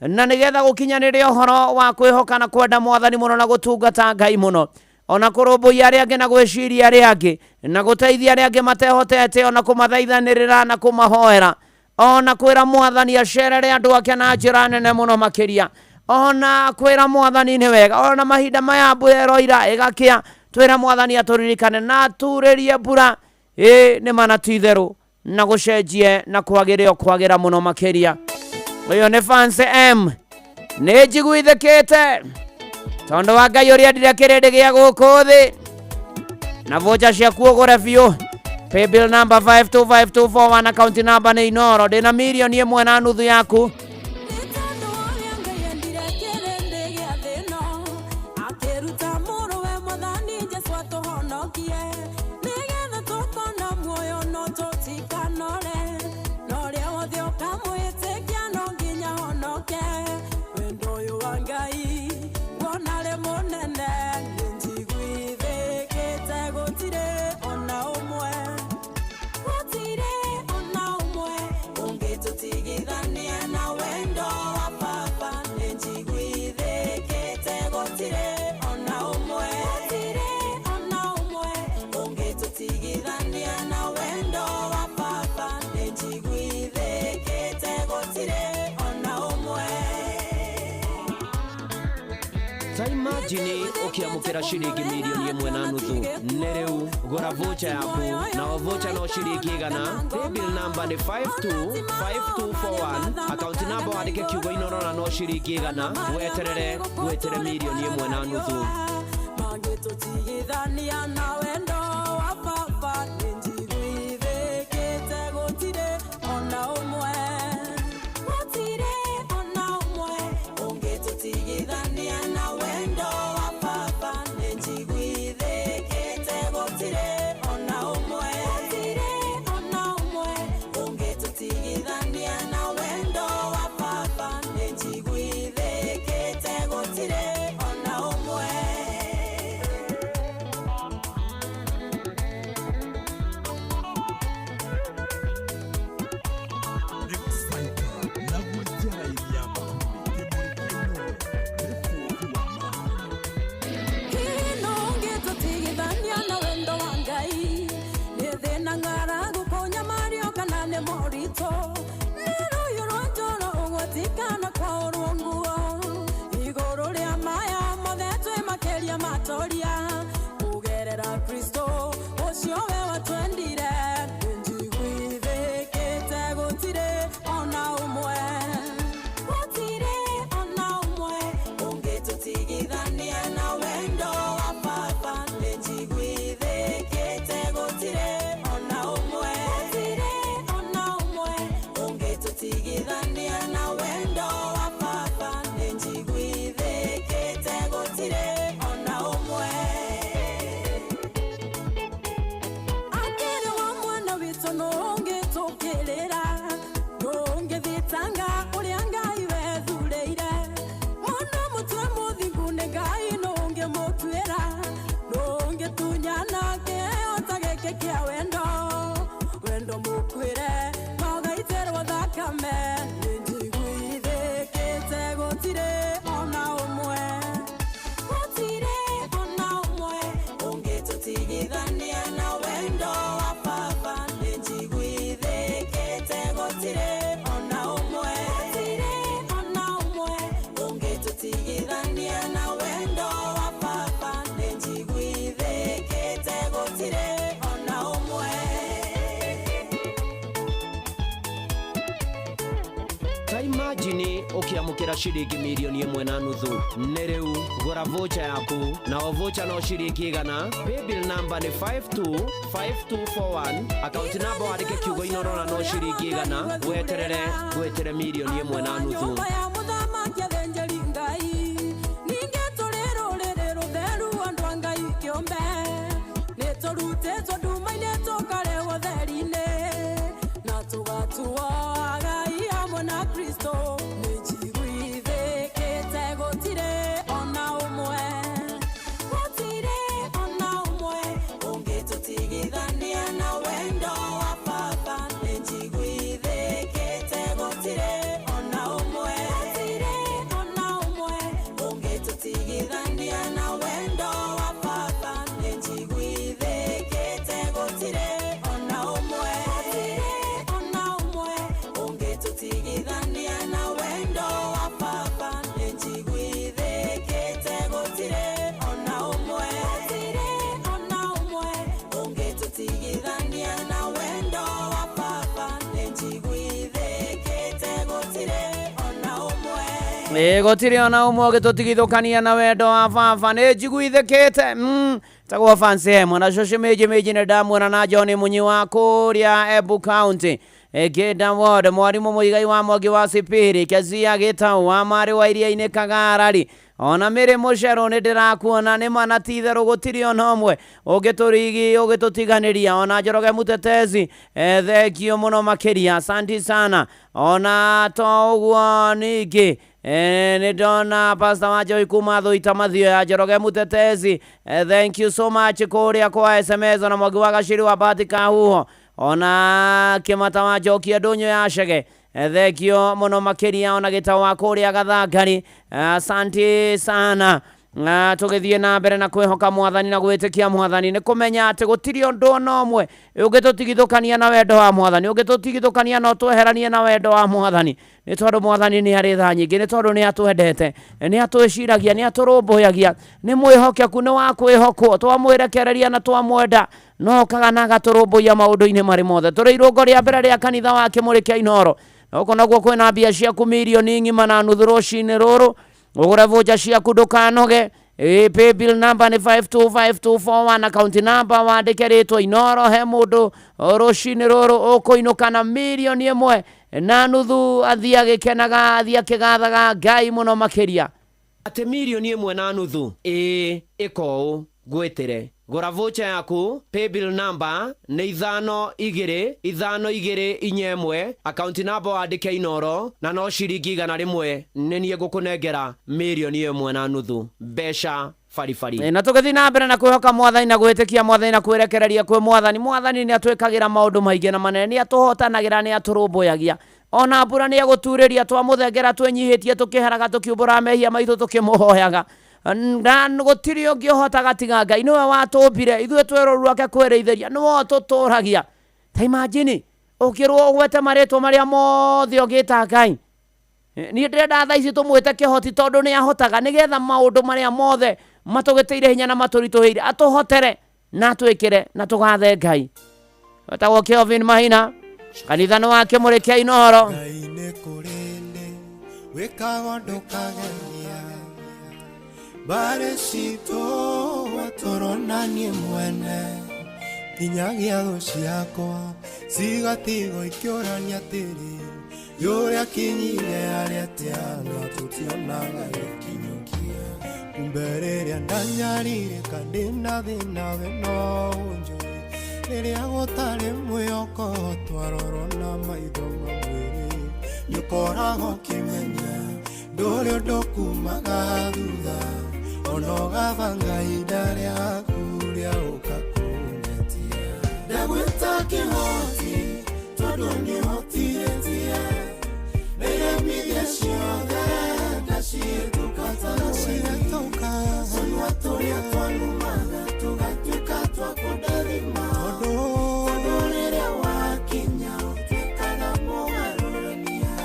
A: na nĩgetha gũkinyanĩria ũhoro wa kwĩhoka na kwenda Mwathani mũno na gũtungata Ngai mũno, ona kũrũmbũiya arĩa angĩ na gwĩciria arĩa angĩ, na gũteithia arĩa angĩ matehotete, ona kũmathaithanĩrĩra na kũmahoera, ona kwĩra Mwathani acerere andũ ake na njĩra nene mũno makĩria, ona kwĩra Mwathani nĩ wega. Ona mahinda maya mbura ĩroira ĩgakĩa, twĩra Mwathani atũririkane na turĩrie mbura nĩ mana ti itherũ, na gũcenjie na kwagĩra mũno makĩria. Ũyũ nĩ Fancy M, nĩ njiguithĩkĩte tondũ wa Ngai ũrĩa ndire kĩrĩndĩ gĩa gũkũ thĩ, na voucher ciaku ũgũre biũ. Paybill number 525241, account number nĩ Inoro. Ndĩna mirioni 1 na nuthu yaku.
K: Tigithania na wendo wa Baba, njiguithĩkĩte.
A: Ta imagine ukiamukira shilingi milioni 1.5 nereu gora vocha yaku na vocha no shilingi igana. Paybill number ni 525241 account number andike kiugo inoro na no shilingi igana weterere milioni 1.5
K: magetotigithania na wendo wa baba ninjiguithikite gutire ona umwe gutire ona umwe ungetotigithania na wendo wa baba ninjiguithikite gutire ona umwe gutire ona umwe ungetotigithania na wendo wa baba ninjiguithikite gutire ona umwe. Matoria ugerera Kristo ucio we watwendire njiguithikite gutire ona umwe ungitutigithania na wendo wa baba njiguithikite gutire ona umwe ungitutigithania na wendo wa baba njiguithikite gutire wendo mukwire magaiterwo thakame njiguithikite gutire ona umwe ungitutigithania na wendo wa baba njiguithikite gutire ona umwe ungitutigithania na wendo wa baba njiguithikite gutire ona umwe.
A: Ta imagine ukiamukira shilingi milioni 1.5 nereu gora vocha yaku na vocha no shilingi igana. Paybill number ni 525241 account number andike kiugo inoro na no shilingi igana weterere milioni 1.5
K: Kristo njiguithikite gutire ona umwe ungitutigithania na wendo wa baba njiguithikite gutire ona umwe ungitutigithania na wendo wa baba njiguithikite gutire ona umwe ungitutigithania na wendo wa baba njiguithikite gutire ona umwe ungitutigithania na wendo wa baba njiguithikite gutire ona umwe
A: gutire ona umwe ugitutigithukania na wendo wa baba njiguithikite takuwa fancy mwana shoshe meji ne damwana na John Munyi wa kuria Embu County Geda ward mwarimu muigai wa mogi wa Sipiri Kezia Gitau wa mari wa iria-ini Kagarari ona mere mushero ne ndirakuona ni mana titherũ gũtirĩ ona ũmwe ũgĩtũtiganĩria ona Njoroge Mũtetezi thengio mũno makĩria asanti sana ona to ũguo ningĩ nĩ ndona Pastor Wanjohi kuma Thũita Mathio ya Njoroge Mũtetezi thank you so much kũrĩa kwa SMS ona Mwangi wa Gaciri wa Bahati Kahuho ona Kĩmata wa Njokia Ndũnyũ ya Chege thengio mũno makĩria ona Gĩtaũ wa kũrĩa Gathangari asante sana tugithie na mbere na kwihoka mwathani na gwitikia mwathani ni kumenya ati gutiri undu nomwe ungitutigithukania na wendo wa mwathani ungitutigithukania no tweheranie na wendo wa mwathani ni tondu mwathani ni ari tha nyingi ni tondu ni atwendete ni atwiciragia ni aturumbuyagia ni mwihokeku ni wa kwihokwo twamwirekereria na twamwenda no kagana agaturumbuya maundu-ini mari mothe turi irungo ria mbere ria kanitha wa Kimurikia Inoro uko naguo kwina mbia ciaku milioni ng'ima na nuthu rucini ruru ugure vocha ciaku ndukanoge pay bill number ni 525241 account number wandike ritwa Inoro he mundu rucini ruru ukuinuka na milioni 1 na nuthu athia agikenaga athia kigathaga Ngai muno makiria ati milioni 1 na nuthu ikou gwitire gura vocha yaku pay bill number ni 522521 account number wandike Inoro na no ciringi 100 ni nie ngukunengera milioni 1 na nuthu mbeca farifari na tugathi na mbere na kwihoka mwathani na gwitikia mwathani na kwirekereria kwi mwathani ni atwikagira maundu maingi na manene ni atuhotanagira ni aturumbuyagia ona mbura ni aguturiria twamuthengera twenyihitie tukiheraga tukiumbura mehia maitu tukimuhoyaga na gutiri ungi hotaga tiga Ngai niwe watumbire ithuĩ twero rwake kwĩrĩithĩria niwe tuturagia ta imagine ukirwo gwete maritwo maria mothe ugita Ngai ni ndĩrenda tha ici tumwĩte kĩhoti tondu ni ahotaga nigetha maundu maria mothe matugĩteire hinya na maturituhĩire atuhotere na twĩkĩre na tugathe Ngai wetagwo Kelvin Mahina kanitha ni wa Kimurikia Inoro
L: Ngai nĩ kũrĩndĩ wĩkaga ũndũ kagenia bare citũ watũronanie mwene nginyagia thũ ciakwa cigatigwo ikĩũrania tĩri yũrĩa kinyire arĩa tĩana tũtionaga gĩkinyũkia kumbe rĩrĩa ndanyarire kandĩna thĩna we no ũnjũĩ rĩrĩa gũtarĩ mwĩhoko twarorwo na maitho mamwĩrĩ nĩũkoragwo ũkĩmenya ndũrĩ ũndũ kumaga thutha ona ũgabanga ihinda rĩaku rĩa gũka kũnyetia ndagwĩta kĩhoti tondũ nĩũhotithĩtie nĩiremithia ciothe ngacihĩtũka sonwa tũrĩa twanumaga tũgatuĩka twa kũndathima tondũ rĩrĩa wakinya ũtuĩkaga mũgarũrania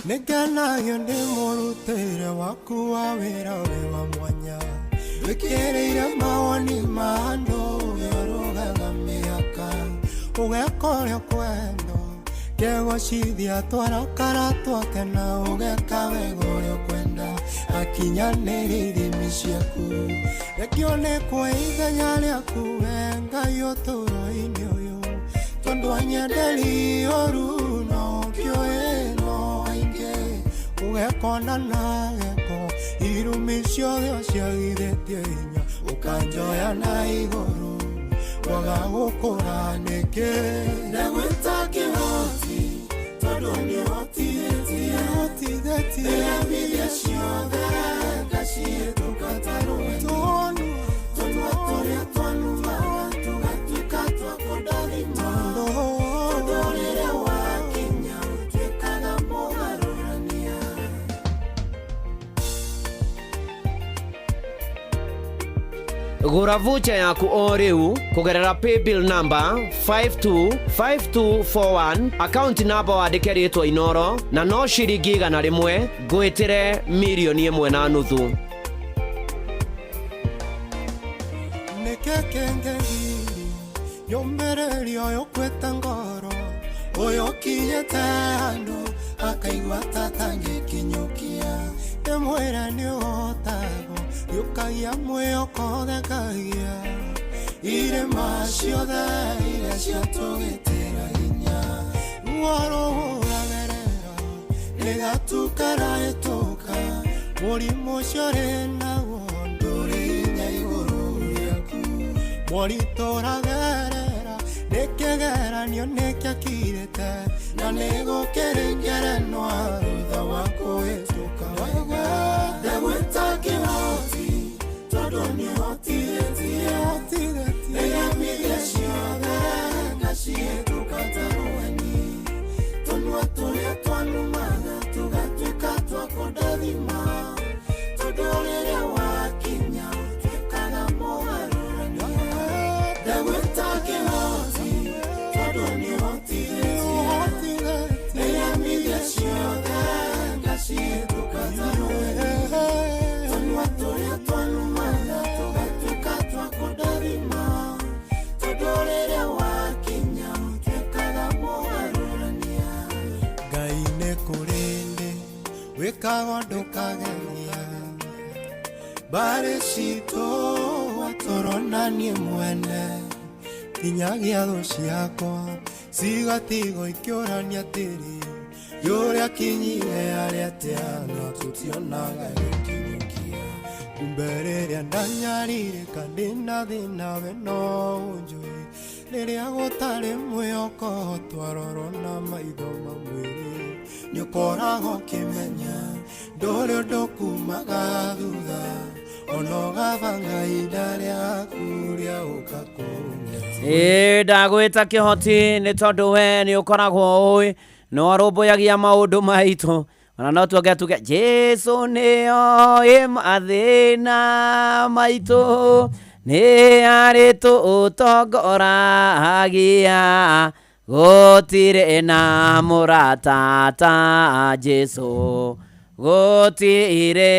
L: nĩngenagio nĩ mũrutĩre waku wa wĩra wĩ wa mwanya wĩkĩrĩire mawoni ma andũ ũrũgaga mĩhaka ũgeka ũrĩa kwenda kegocithia twarakara twake na ũgeka wega ũrĩa kwenda akinyanĩria ithimi ciaku rekio nĩ kwa ithenya rĩaku we Ngai ũtũũro-inĩ ũyũ tondũ anyenderi ũru no ũkĩũĩ no aingĩ ũgekona na geko irumi ciothe ciagithĩtie hinya ũkanjoya na igũrũ waga gũkũra nĩkĩ ndagwĩta kĩhoti tondũ nĩũhotithĩtie nĩiremithia ciothe ngacihĩtũka tarũwe tondũ tũrĩa twanumaga tũgatuĩka twa kũndathima tondũ rĩrĩa wakinya ũtuĩkaga mũgarũrania gura vocha yaku o riu kugerera pay bill number 525241 account number wandike ritwa Inoro na no ciringi 100 ngwitire milioni 1 na nuthu nekekengeri yombererio yokweta ngoro oyo kinyete andu akaigua tatangĩkinyũkia ndĩmwĩra nĩũhotago yũkagia mwĩhoko thekagia irĩma ciothe iria ciatũgĩtĩra hinya ruorũhũragerera rĩgatukara ĩtũka mũrimũ ũcio rĩ naguo ndũrĩ hinya igũrũ rĩaku moritũ ũragerera nĩkĩgeranio nĩkĩakirĩte na nĩgũkĩrĩngerenwa thutha wa kũhĩtũka wega ndagwĩta kĩhoti tondũ nĩũhotithĩtie nĩiremithia ciothe ngacihĩtũka tarũweni tũnua tũrĩa twanumaga tũgatuĩka twa kũndathima tondũ rĩrĩa wakinya
I: ndagwĩta kĩhoti tondũ nĩ ũhotithĩtie nĩyamithia ciothe ngacihĩtũka tarũĩ tũnua tũrĩa twanumana tũgatuĩka twa kũndathima tondũ rĩrĩa wakinya ũtuĩkaga mũgarũrania Ngai nĩ kũrĩ ndĩ wĩkaga ũndũ ũkageria Bare citũ watũronanie mwene kinyagia thũ ciakwa cigatigo ikĩũrania tĩri yũrĩa kinyire arĩa tĩana tũtionaga gĩkinyũkia kumbe rĩrĩa ndanyarĩrĩka ndĩna thĩna we no ũnjũĩ rĩrĩa gũtarĩ mwĩhoko twarorwo na maitho mamwĩrĩ nĩũkoragwo ũkĩmenya ndũrĩ ũndũ kumaga thutha onogabanga idaria kuria ukakunya
A: ndagwĩta kĩhoti nĩ tondũ we nĩ ũkoragwo ũĩ no arũmbũyagia maũndũ maitũ ona no tuoge tuge Jesu nĩ oĩ mathĩna maitũ nĩ arĩ tũtongoragia gũtirĩ na mũrata ta Jesu gũtirĩ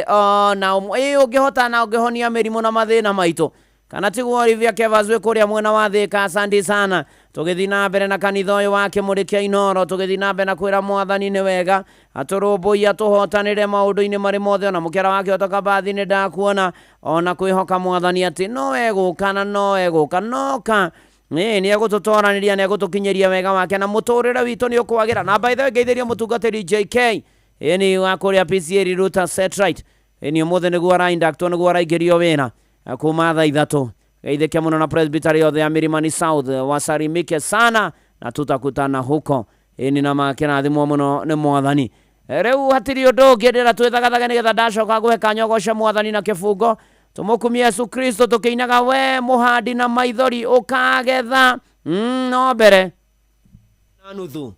A: ona ũmwe ũngĩhota na ũngĩhonia mĩrimũ na mathĩna maitũ kana tiguo Olivia Kevazwe kũrĩa mwena wa Thĩka asante sana tũgĩthiĩ na mbere na kanitha ũyũ wa Kĩmũrĩkia Inooro tũgĩthiĩ na mbere na kwĩra Mwathani nĩ wega atũrũmbũiya tũhotanĩre maũndũ-inĩ marĩ mothe ona mũkĩra wake ũtoka bathi nĩ ndakuona ona kwĩhoka Mwathani atĩ no egũka na no egũka noka nĩ egũtũtoranĩria na egũtũkinyĩria wega wake na mũtũrĩre witũ nĩ ũkwagĩra na by the way ngeithĩrie mũtungatĩri JK Eni wa kũrĩa PCA Ruta Setrite eni ũmũthĩ nĩguo araindaktwo nĩguo araingĩrio wĩra kuma thaa 3 geithĩke mũno na presbytery yothe ya Milimani South wasalimike sana na tutakutana huko eni na makĩrathimwo mũno nĩ Mwathani rĩu hatirĩ ũndũ ũngĩ ndĩra twĩthagathage nĩgetha ndacoka guhe kanyogosha Mwathani na kĩbungo tũmũkumie Yesu Kristo tũkĩinaga we mũhandi na maithori ũkagetha no mbere na nuthu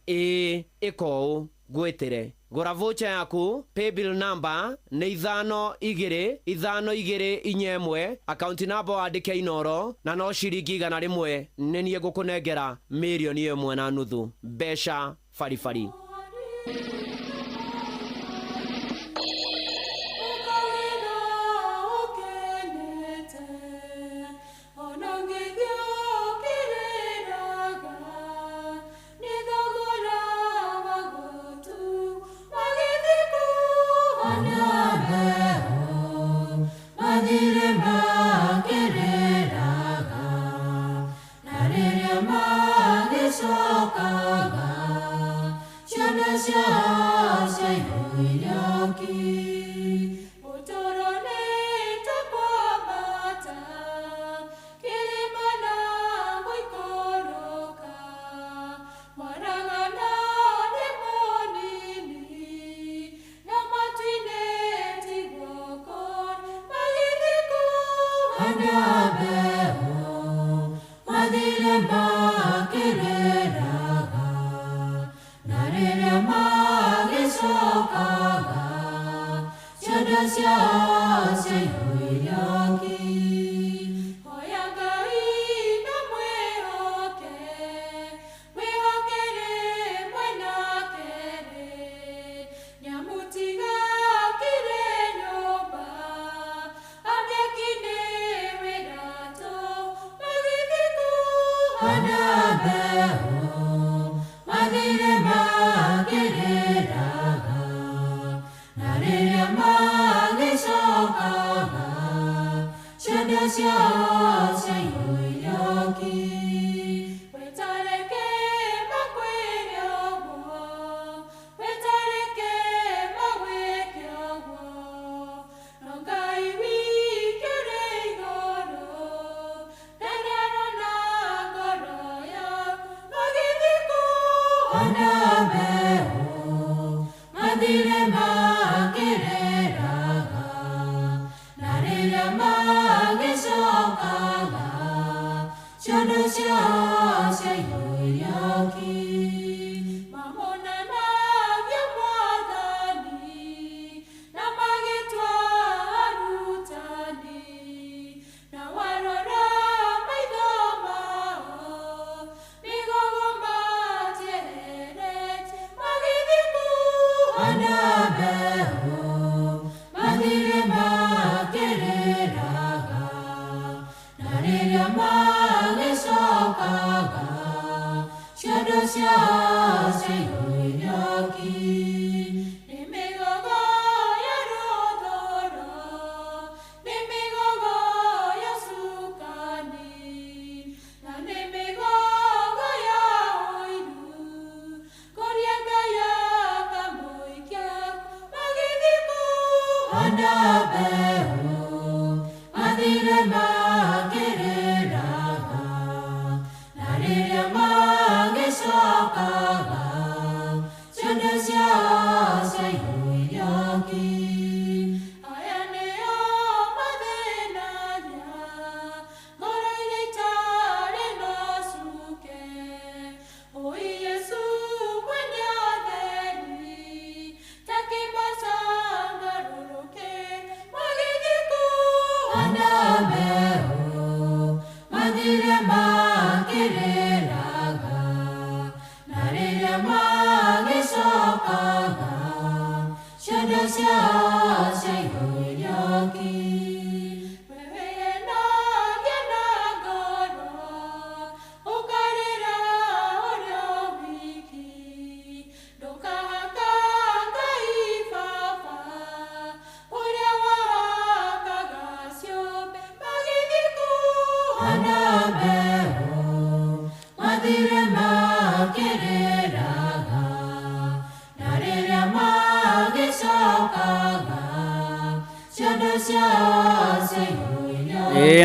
A: ĩko gwĩtĩre gũra voucher yaku paybill number nĩ 522521 account number wandĩke Inooro na no ciringi 100 nĩ niĩ ngũkũnengera mirioni 1.5 mbeca farifari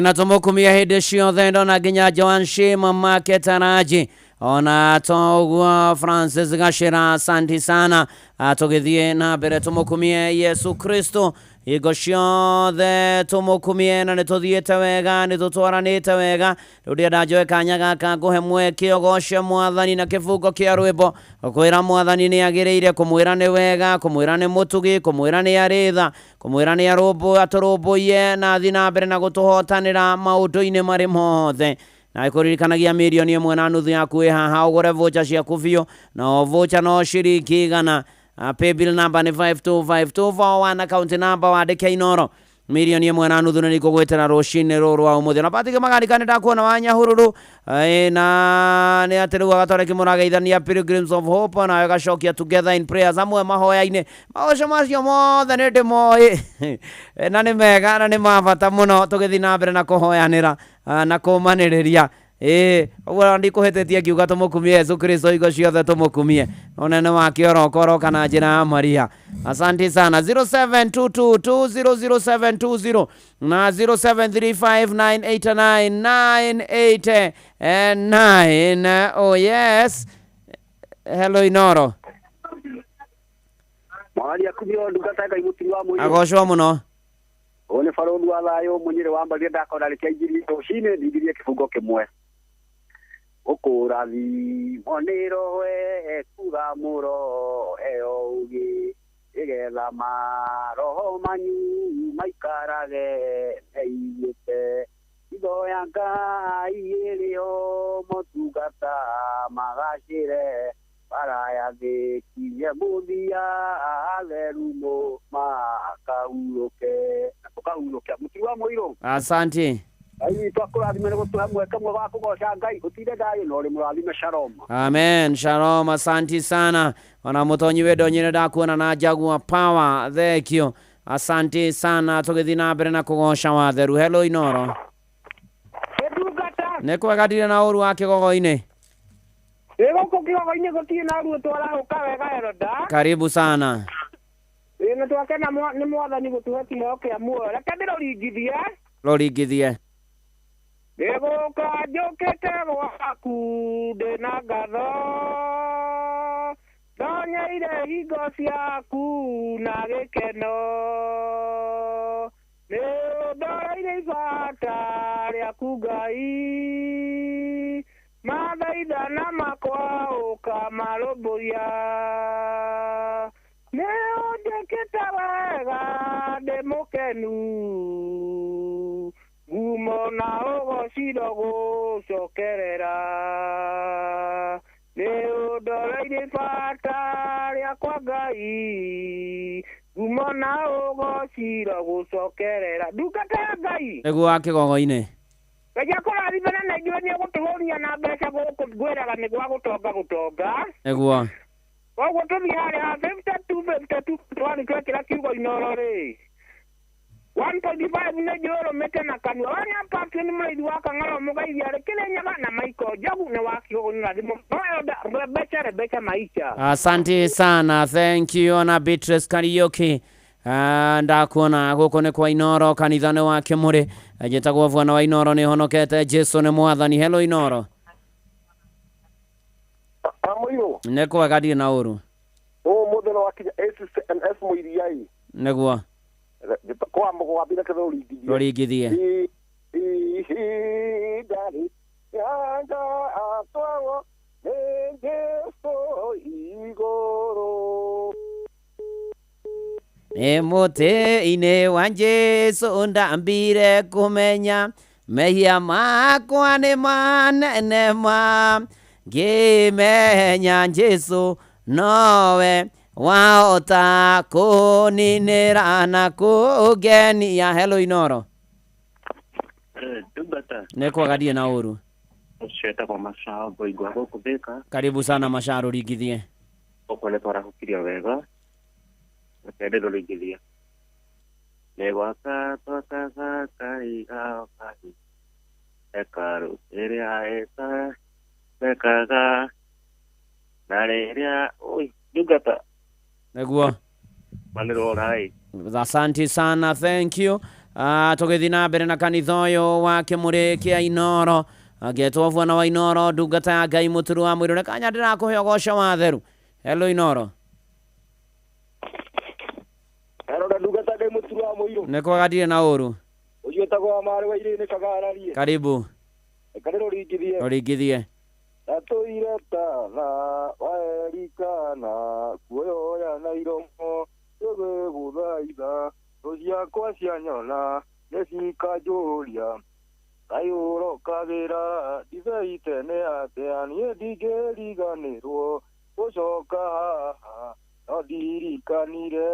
A: Na tumukumia hede ciothe ndona nginya Joan Shima Market Taraji ona togwa Francis Gashira asante sana tugithie na mbere tumukumie Yesu Kristo igo ciothe tumukumie na nituthiete wega nitutwaranite wega ndia njoe kanya gaka nguhe mweke ogocia mwathani na kifungo kia rwimbo kwira mwathani ni agireire kumwira ni wega kumwira ni mutugi kumwira ni aritha kumwira ni arumbu aturumbuye na thi na mbere na gutuhotanira maundu-ini mari mothe na ikuririkanagia milioni 1.5 yaku haha ugure vocha ciaku biu na vocha no ciringi igana. Paybill number ni 525241 account number wandike Inoro milioni 1.5 na nikugwetera rucini ruru wa umuthi na patike magari kane ndakuona wanyahururu na ni ateru agatore kimurageithania Pilgrims of Hope na gacokia together in prayers amwe mahoya-ini maoco macio mothe ni ndimoi na ni mega na ni mabata muno tugithi na mbere na kuhoyanira na kumaniriria ogwo ndikuhetetie kiuga tumukumie Yesu Kristo igo ciothe tumukumie onene wake orokoroka na njira ya Maria. Asante sana. 0722200720 na 0735989989. Oh yes. Hello Inoro.
C: Mwali akubio ndugata kai mutiri wa muyo.
A: Agocwo muno.
C: One farodu ala yo munyire wamba genda kona likajiri oshine ndigirie kifungo kimwe. Okurathi monero we kuga muro eogi igetha maroho manyu maikarage eiyete igo ya Ngai irio motungata magacire para ya thikie muthia atherumo makauruke tukauruke muti wa muiro.
A: Asante.
C: Ai twakurathime gutuha mweke mwe wa kugoca Ngai utinde ndayo no ri murathime shalom.
A: Amen. Shalom. Asante sana. Ona mutonyi wedo nyine ndakuona na Jaguar Power. Thank you. Asante sana. Tugithi na mbere na kugoca watheru. Hello Inoro.
M: Edugata.
A: Nekwagatire na uru wake gogo-ini.
M: Ego kukigogo-ini gutie na uru twara ukawega eroda.
A: Karibu sana.
M: Ina twakena ni mwathani gutuhetia okia muo. Reke ndiroringithie.
A: Roringithie.
M: Ego kajokete gwaku ndina ngatho ndonyeire hingo ciaku na gikeno ni ndoreire ibata riaku Ngai mathaithana makwa ukamarũmbũiya ni ũnjĩkĩte wega ndĩ mũkenu ngumo na ũgociro gũcokerera nĩ ũndoreire ibata rĩakwa Ngai ngumo na ũgociro gũcokerera ndungata ya Ngai
A: nĩguo wa kĩgogo-inĩ
M: Kaja kora ribana na jua ni gutuhoria na mbeca gwiraga ni gwa gutonga
A: Egwa
M: Ogo tumi hare 52 twani kwa kila kiugo Inoro ri 1.5 na joro mete na kanwa wani apatu ni mlaidu waka ngalo mugai yare kile nyama na maiko jagu na waki ho ni ndimo Rebecca maisha.
A: Asante sana, thank you na Beatrice Karaoke. Ndakuona guko ni kwa Inoro kanithane wake muri jetagwo bwana wa Inoro ni honokete Jesu ni mwathani. Hello Inoro.
N: Amoyo.
A: Neko agadi na uru.
N: Modelo wakija SNS moiriai.
A: Negwa.
N: Kwa mgo wabina kadho ligidie.
A: Ligidie.
N: Dali. Yanga atwawo Jesu igoro.
A: Emote ine wa Jesu ndambire kumenya mehia makwa ni manene ma ngimenya Jesu nowe waota kuninira na kugenia. Hello Inoro.
O: Dugata.
A: Neko agadie na uru.
O: Sheta kwa Mashao boigwa kubeka.
A: Karibu sana Masharo ligithie.
O: Okole para kukiria wega. Kede do ligithie. Lewaka toka kai kai. Ekaru area esa. Bekaga. Naleria oi Dugata.
A: Negwa.
O: Manero rai.
A: Asante sana, thank you. Tugithi na mbere na kanithoyo wake muri kia Inoro agetwo bwana wa Inoro ndungata ya Ngai muturu wa mwiro kanya ndirakuhe gosha wa theru. Hello Inoro.
N: Hello ndungata de muturu wa mwiro
A: neko gadire na uru
N: uyu etagwo mari wa irene kagararie.
A: Karibu
N: Karero rigithie
A: rigithie
N: atuire tana waerikana kuoya na iromo tuge guthaitha Ruziakwa cia nyona nĩcikajuria kayũrokagĩra ndiveite nĩ atĩa niĩ ndingĩriganĩrwo gũcoka haha no ndirikanire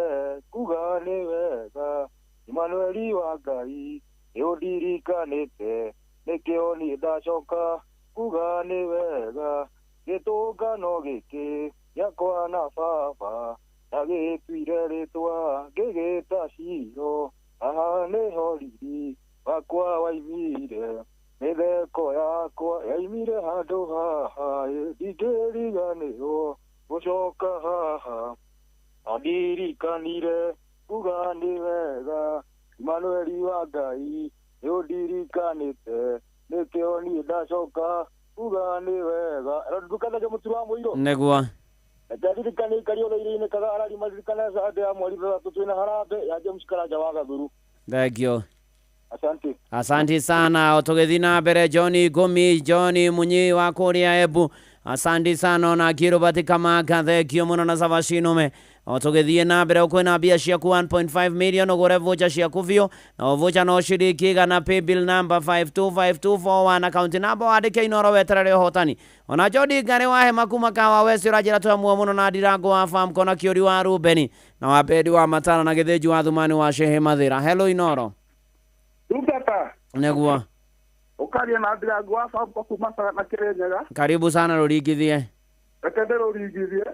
N: kuga nĩ wega Imanueli wa Ngai nĩũndirikanĩte nĩkĩo niĩ ndacoka kuga nĩ wega gĩtũngano gĩkĩ gĩakwa na baba Nagĩtuire rĩtwa ngĩgĩta Ciro aha nĩho riri wakwa waimire mĩtheko yakwa yaimire handũ haha ndingĩriganĩrwo gũcoka haha ndirikanire kuga nĩ wega Imanueli wa Ngai nĩũndirikanĩte nĩkĩo niĩ ndacoka kuga nĩ wega ndukanaga mũtu wa mũiro
A: negwa
N: Ndadirikani kariyo irine kaga arari madirikana saade ya mwali baba tutuna harabe ya James Karaja wa Gathuru.
A: Thank you.
N: Asante.
A: Asante sana. Tugithi na mbere Johnny Gumi, Johnny Munyi wa Kuria Ebu. Asante sana na Kirobati Kamaka. Thank you muno na Savashinome. Tugithi na mbere ukwena bia ciaku 1.5 million ugure vocha ciaku vio na vocha no shirikiga na pay bill number 525241 account number andike Inoro weterere hotani. Ona Jodi Ngare wa hema kuma kawa wesi rajira tu amua muno na Ndirango wa farm kona Kiori wa Rubeni na wapedi wa Matana na Getheju wa Thumani wa Shehe Mathira. Hello Inoro.
N: Dugata.
A: Negua.
N: Ukaria na Ndirango wa farm kwa kumasa na Kirenyaga.
A: Karibu sana rurigithie.
N: Ekendero rurigithie.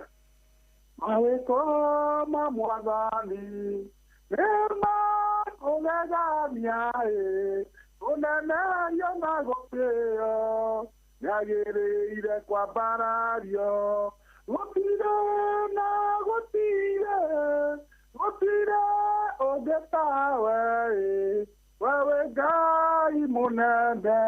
N: Maweko mamwathani nema kugegamia unene yona gũkĩo nyagĩrĩire kwambarario gũtirĩ na gũtirĩ ũngĩ tawe wewe Ngai mũnene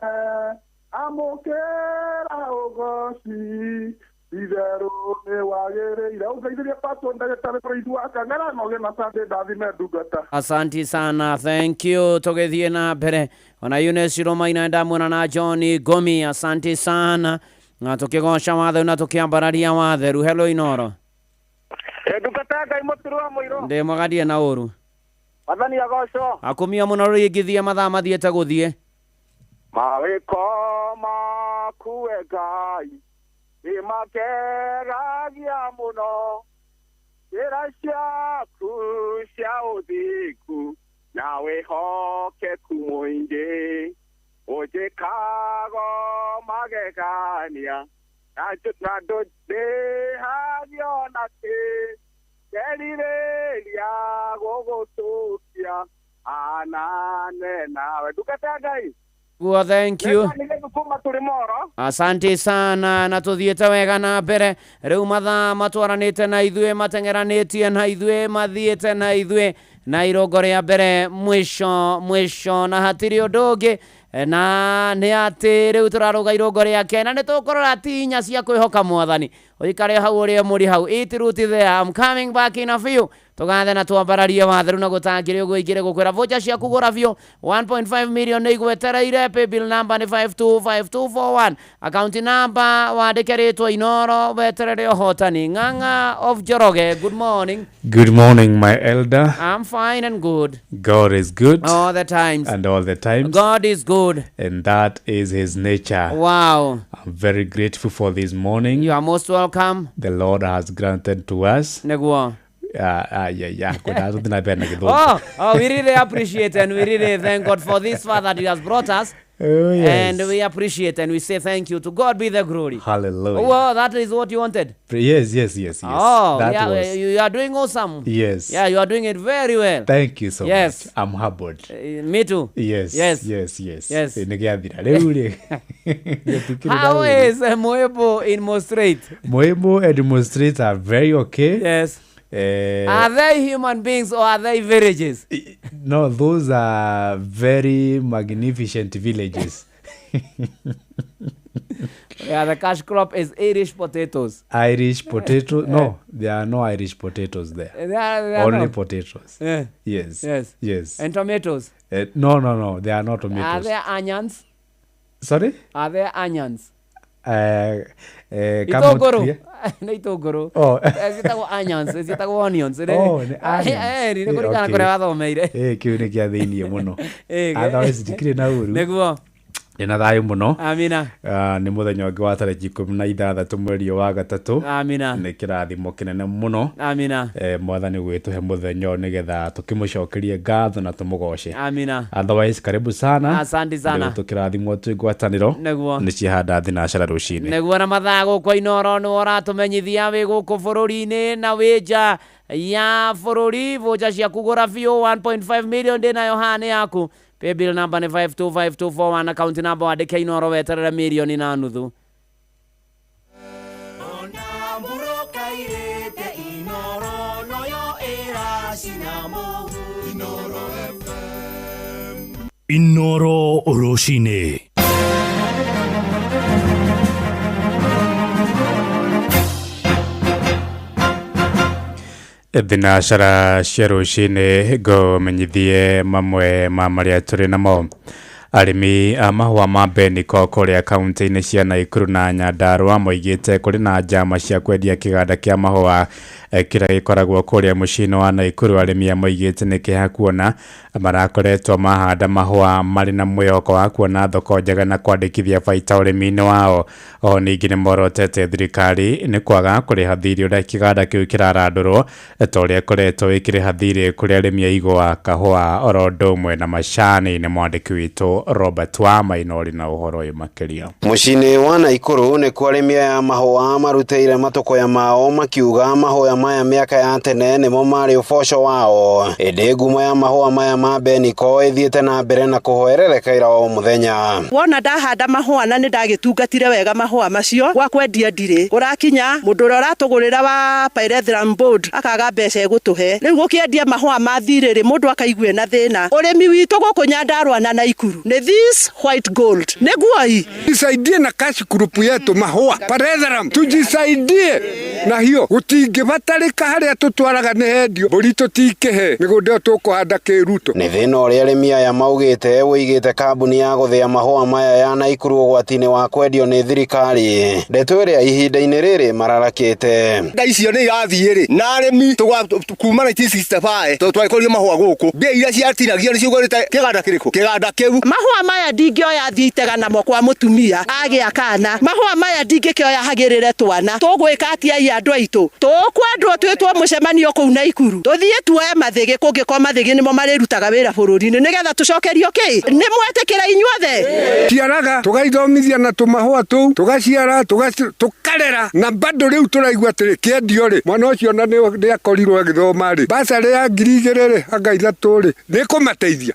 N: amũkĩra ũgoci Idero ne wagere uzaidhiria pato ndagĩtarĩ Praise waka ngara noge na Sunday ndathime Ndungata.
A: Asante sana, thank you. Tugethie na mbere ona Eunice Romaina ndamwona na Johnny Gomi. Asante sana na tukigosha wathe na tukiambararia watheru. Hello Inoro.
N: Ndungata Ngai mũturu wa mũiro
A: ndi mwagadie na uru
N: Wathani agoco
A: akumia muno rurigithie mathaa mathiete guthie
N: mawĩko maku Ngai imakeragia muno njĩra ciaku cia ũthingu na wĩhokeku mũingĩ
C: Ojekago magegania. Na do de havio na te. Kerireria gogotukia. Anane nawe. Dukatagai.
A: Well, thank you. Asante sana na tuthiete wega na mbere riu mathaa matwaranite na ithue matengeranitie na ithue mathiete na ithue na irongo ria mbere mwisho na hatiri undu na ni ati riu turaruga irongo ria kena ni tukorora tinya cia kwihoka mwathani uikare hau uri muri hau itiruti there. I'm coming back in a few. Tugathe na twambararie watheru na gutangire uguo igire gukwira vocha cia kugura vyo 1.5 million ni igwetereire. Pay bill number ni 525241. Account number wandike ritwa Inoro weterere hotani. Ng'ang'a of Joroge, good morning.
P: Good morning, my elder.
A: I'm fine and good.
P: God is good
A: all the times.
P: And all the times.
A: God is good.
P: And that is his nature.
A: Wow.
P: I'm very grateful for this morning.
A: You are most welcome.
P: The Lord has granted to us.
A: Negua.
P: Yeah.
A: We really appreciate and we really thank God for this far that he has brought us.
P: Oh, yes.
A: And we appreciate and we say thank you. To God be the glory.
P: Hallelujah.
A: Well, that is what you wanted.
P: Yes.
A: Oh,
P: that
A: yeah,
P: was...
A: you are doing awesome.
P: Yes.
A: Yeah, you are doing it very well.
P: Thank you so much. I'm humbled.
A: Me too.
P: Yes.
A: How is Moebo in Mostrate?
P: Moebo and Mostrate are very okay.
A: Yes. Are they human beings or are they villages?
P: No, those are very magnificent villages.
A: Yeah, the cash crop is Irish potatoes.
P: Irish potatoes? No, there are no Irish potatoes there.
A: There are
P: only potatoes.
A: Yeah.
P: Yes.
A: And tomatoes?
P: No, they are not tomatoes.
A: Are there onions?
P: Sorry?
A: Are there onions?
P: Itogoro.
A: Itogoro.
P: Oh.
A: Zitago onions, zitago onions.
P: Oh, onions.
A: Ni kurikana kure wathomeire.
P: Kiu ni kia thiini muno. Otherwise ndikire na uru.
A: Neguo.
P: Ina thayo muno.
A: Amina.
P: Ni muthenya wangu wa tariki 16 mweri wa gatatu.
A: Amina.
P: Ni kirathimo kinene muno.
A: Amina.
P: Mwathani gwituhe muthenya nigetha tukimucokerie ngatho na tumugoce.
A: Amina.
P: Otherwise karibu sana.
A: Asante sana.
P: Tukirathimo tu ngwataniro.
A: Neguo.
P: Ni cihanda thinacara rucini.
A: Neguo na mathago kwa Inoro ni oratumenyithia wi guku bururi-ini na wija ya bururi vocha cia kugura vyo 1.5 million ndina yohane yaku. Pay bill number ni 525241. Account number wandike Inoro weterere milioni na nuthu.
B: Inoro Oroshine.
P: Thinacara cia rucini ngomenyithie mamwe ma maria turi namo. Arimi a mahua ma Beniko kuria kaunti-ini cia Naikuru na Nyandarua moigite kuri na njama cia kwendia kiganda kia mahua kira gikoragwo kuria mucini wa Naikuru. Arimi moigite ni kiha kuona marakoretwo mahanda mahua mari na mwihoko wa kuona thoko njega na kwandikithia baita urimi-ini wao. O ningi ni morotete thirikari ni kwaga kuriha thiri uria kiganda kiu kirarandurwo toria koretwo ikiriha thiri kuri arimi a igwa kahua orondo umwe na macani. Ni mwandiki witu Robert Wamainori na uhoro uyu makiria.
Q: Mucini wa Naikuru ni kwa arimi ya mahua maruteire matoko ya mao makiuga mahua maya miaka ya tene nimo mari uboco wao. Indi ngumo ya mahua maya ma Beniko ithiete na mbere na kuhoererekaira o muthenya.
R: Wona ndahanda mahua na nindagitungatire wega mahua macio gwa kwendia ndire urakinya mundu ura ratugurira wa Pyrethrum Board akaga mbeca egutuhe. Riu gukiendia mahua mathiriri mundu akaigwe na thina. Urimi witu guku Nyandarua na Naikuru ni this white gold. Neguai
S: tujisaidie na cash group yetu mahua Pyrethrum, tujisaidie na hiyo gutingibatarika haria tutwaraga ni hendio mburi tutikehe migunda tukuhanda kiruto.
Q: Ni thina uria arimi aya maugite wigite kambuni ya guthia mahua maya ya Naikuru ugwatini wa kwendio ni thirikari. Ndeto iria ihinda-ini riri mararakite
S: icio ni irathie na arimi kuma 1965 twaikorire mahua guku mbia iria ciatinagio ni ciugurite kiganda kiriku kiganda kiu.
R: Mahua maya ndingioya thiitega namo kwa mutumia agia kana. Mahua maya ndingikioya hagirire twana tugwika atia andũ aitũ tũkwendwo twĩtwo mũcemanio kũu Naikuru tũthiĩ tuoe mathĩgĩ kũngĩkorwo mathĩgĩ nĩmo marĩrutaga wĩra bũrũri-inĩ nĩgetha tũcokerio kĩ nĩ mwetĩkĩra inyuothe
S: ciaraga tũgaithomithia na tũmahũa tũu tũgaciara tũkarera na bado rĩu tũraigua atĩrĩ kĩendio rĩ mwana ũcio na nĩ akorirwo agĩthoma rĩ basarĩ ya 2,000 anga 3 rĩ nĩ kũmateithia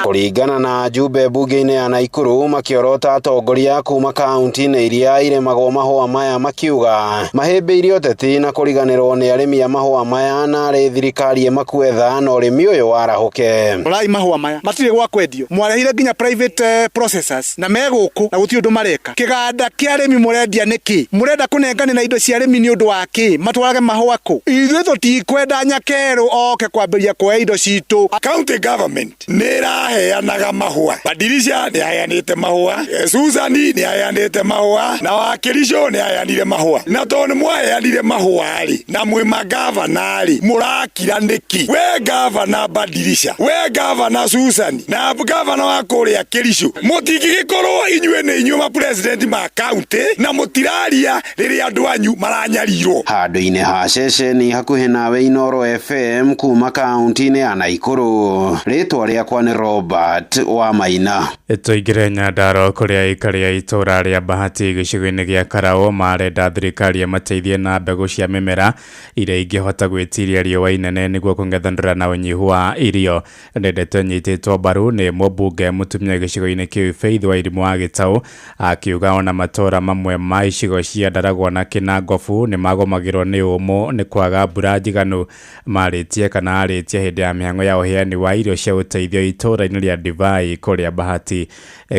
Q: kũringana na jumbe bunge-inĩ ya Naikuru makiorota atongoria kuma kaunti-inĩ iria irĩmagwo mahũa maya makiuga mahĩmbĩirie ũteti na kũriganĩrwo nĩ arĩmi a mahũa maya na arĩ thirikari ĩmakwetha na ũrĩmi ũyũ warahũke
T: rai mahũa maya matirĩ gwa kwendio mwarehire nginya private processors na megũkũ na gũtirĩ ũndũ mareka kĩganda kĩa arĩmi mũrendia nĩkĩ mũrenda kũnengana na indo cia arĩmi nĩ ũndũ wa kĩ matwarage mahũa kũ ithuĩ tũtikwenda nyakerũ oke kwambĩrĩria kuoya indo citũ
U: county government nĩ ĩraheanaga mahũa Badilisha nĩ aheanĩte mahũa Susani nĩ aheanĩte mahũa na Wakirisho nĩ aheanire mahũa na tondũ mwaheanire mahũa rĩ na mwĩ magavana rĩ mũrakira nĩki we gavana Badilisha we gavana Susani na gavana wa kũrĩa Kirisho mũtingĩgĩkorwo inyuĩ nĩ inyuĩ ma president ma county na mũtiraria rĩrĩa andũ anyu maranyarirwo
Q: handũ-inĩ ha ceceni hakuhĩ nawe Inooro FM kuma kaunti-inĩ ya Naikuru rĩtwa rĩakwa nĩ Robert wa Maina
P: tũingĩre Nyandarua kũrĩa aikari a itũra rĩa Bahati gĩcigo-inĩ gĩa Karao marenda thirikari ĩmateithie na mbegũ cia mĩmera iria ingĩhota gwĩtiria riũa inene nĩguo kũng'ethanĩra na ũnyihu wa irio ndeto nyitĩtwo mbaru nĩ mũmbunge mũtumia gĩcigo-inĩ kĩu Faith Wairimu wa Gĩtaũ akiuga ona matũra mamwe ma icigo cia Ndaragwa na Kinangofu nĩ magomagĩrwo nĩ ũmũ nĩ kwaga mbura njiganu marĩtie kana arĩtie hĩndĩ ya mĩhang'o ya ũheani wa irio cia ũteithio itũra-inĩ rĩa Divai kũrĩa Bahati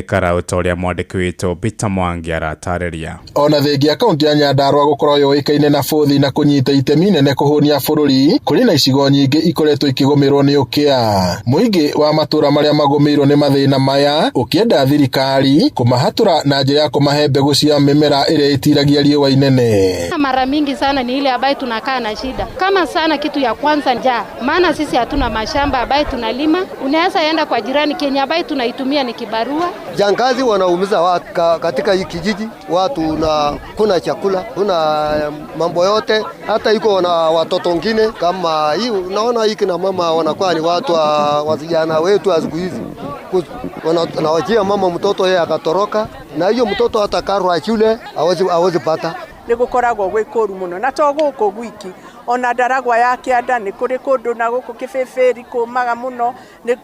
P: Karao ũrĩa mwandĩki witũ Peter Mwangi aratarĩria
V: ona thengia kaunti ya Nyandarua gũkorwo yoĩkaine na bũthi na kũnyita itemi nene kũhũnia bũrũri kũrĩ na icigo nyingĩ ikoretwo ikĩgũmĩrwo nĩ ũkĩa mũingĩ wa matũra marĩa magũmĩirwo nĩ mathĩna maya ũkĩenda thirikari kũmahatũra na njĩra ya kũmahe mbegũ cia mĩmera ĩrĩa ĩtiragia riũa inene
W: mara mingi sana ni ile ambayo tunakaa na shida kama sana kitu ya kwanza njaa maana sisi hatuna mashamba ambayo tunalima unaweza enda kwa jirani Kenya ambayo tunaitumia ni kibarua
X: jangazi wanaumiza watu katika hii kijiji watu na kuna chakula kuna mambo yote hata iko na watoto wengine kama hii unaona hiki na mama wanakuwa ni watu wa vijana wetu wa siku hizi wanawachia mama mtoto yeye akatoroka na hiyo mtoto hata karwa shule hawezi pata
Y: nigukoragwo gwĩkũru mũno na to gũkũ gwiki ona Ndaragwa ya Kĩanda nĩ kũrĩ kũndũ na gũkũ Kĩbĩbĩri kũmaga mũno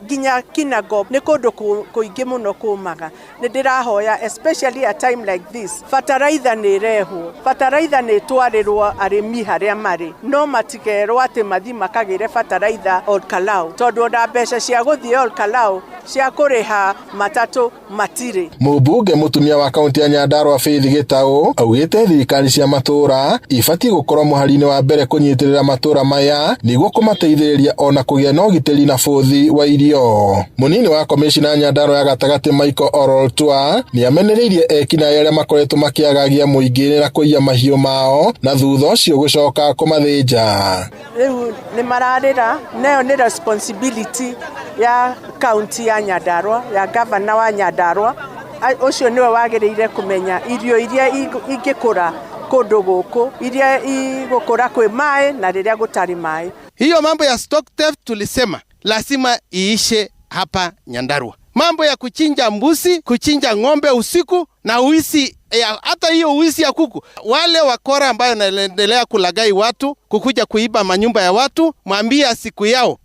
Y: nginya Kinangofu nĩ kũndũ kũingĩ mũno kũmaga nĩ ndĩrahoya especially at time like this bataraitha nĩ rehwo bataraitha nĩ twarĩrwo arĩmi harĩa marĩ no matigerwo atĩ mathi makagĩre bataraitha Olkalau tondũ ona mbeca cia gũthiĩ Olkalau cia kũrĩha matatũ matirĩ
V: mũmbunge mũtumia wa kaunti ya Nyandarua Faith Gĩtaũ augĩte thirikari cia matũra ibatiĩ gũkorwo mũhari-inĩ wa mbere kũnyitĩrĩra matũra maya nĩguo kũmateithĩrĩria ona kũgĩa na ũgitĩri na bũthi wa irio mũnini wa komishina Nyandarua ya gatagatĩ Michael Oroltua nĩ amenereirie ekinaĩ arĩa makoretwo makĩagagia mũingĩ na kũiya mahiũ mao na thutha ũcio gũcoka kũmathĩnja
Y: rĩu nĩ mararĩra nayo nĩ responsibility ya kaunti ya Nyandarua ya gavana wa Nyandarua ucio niwe wagĩrĩire kũmenya irio iria ingĩkũra kũndũ gũkũ iria igũkũra kwĩ maĩ na rĩrĩa gũtarĩ maĩ.
Z: Hiyo mambo ya stock theft tulisema lazima iishe hapa Nyandarua. Mambo ya kuchinja mbuzi, kuchinja ng'ombe usiku na uisi hata hiyo uisi ya kuku. Wale wakora ambayo wanaendelea kulagai watu, kukuja kuiba manyumba ya watu, mwambia siku yao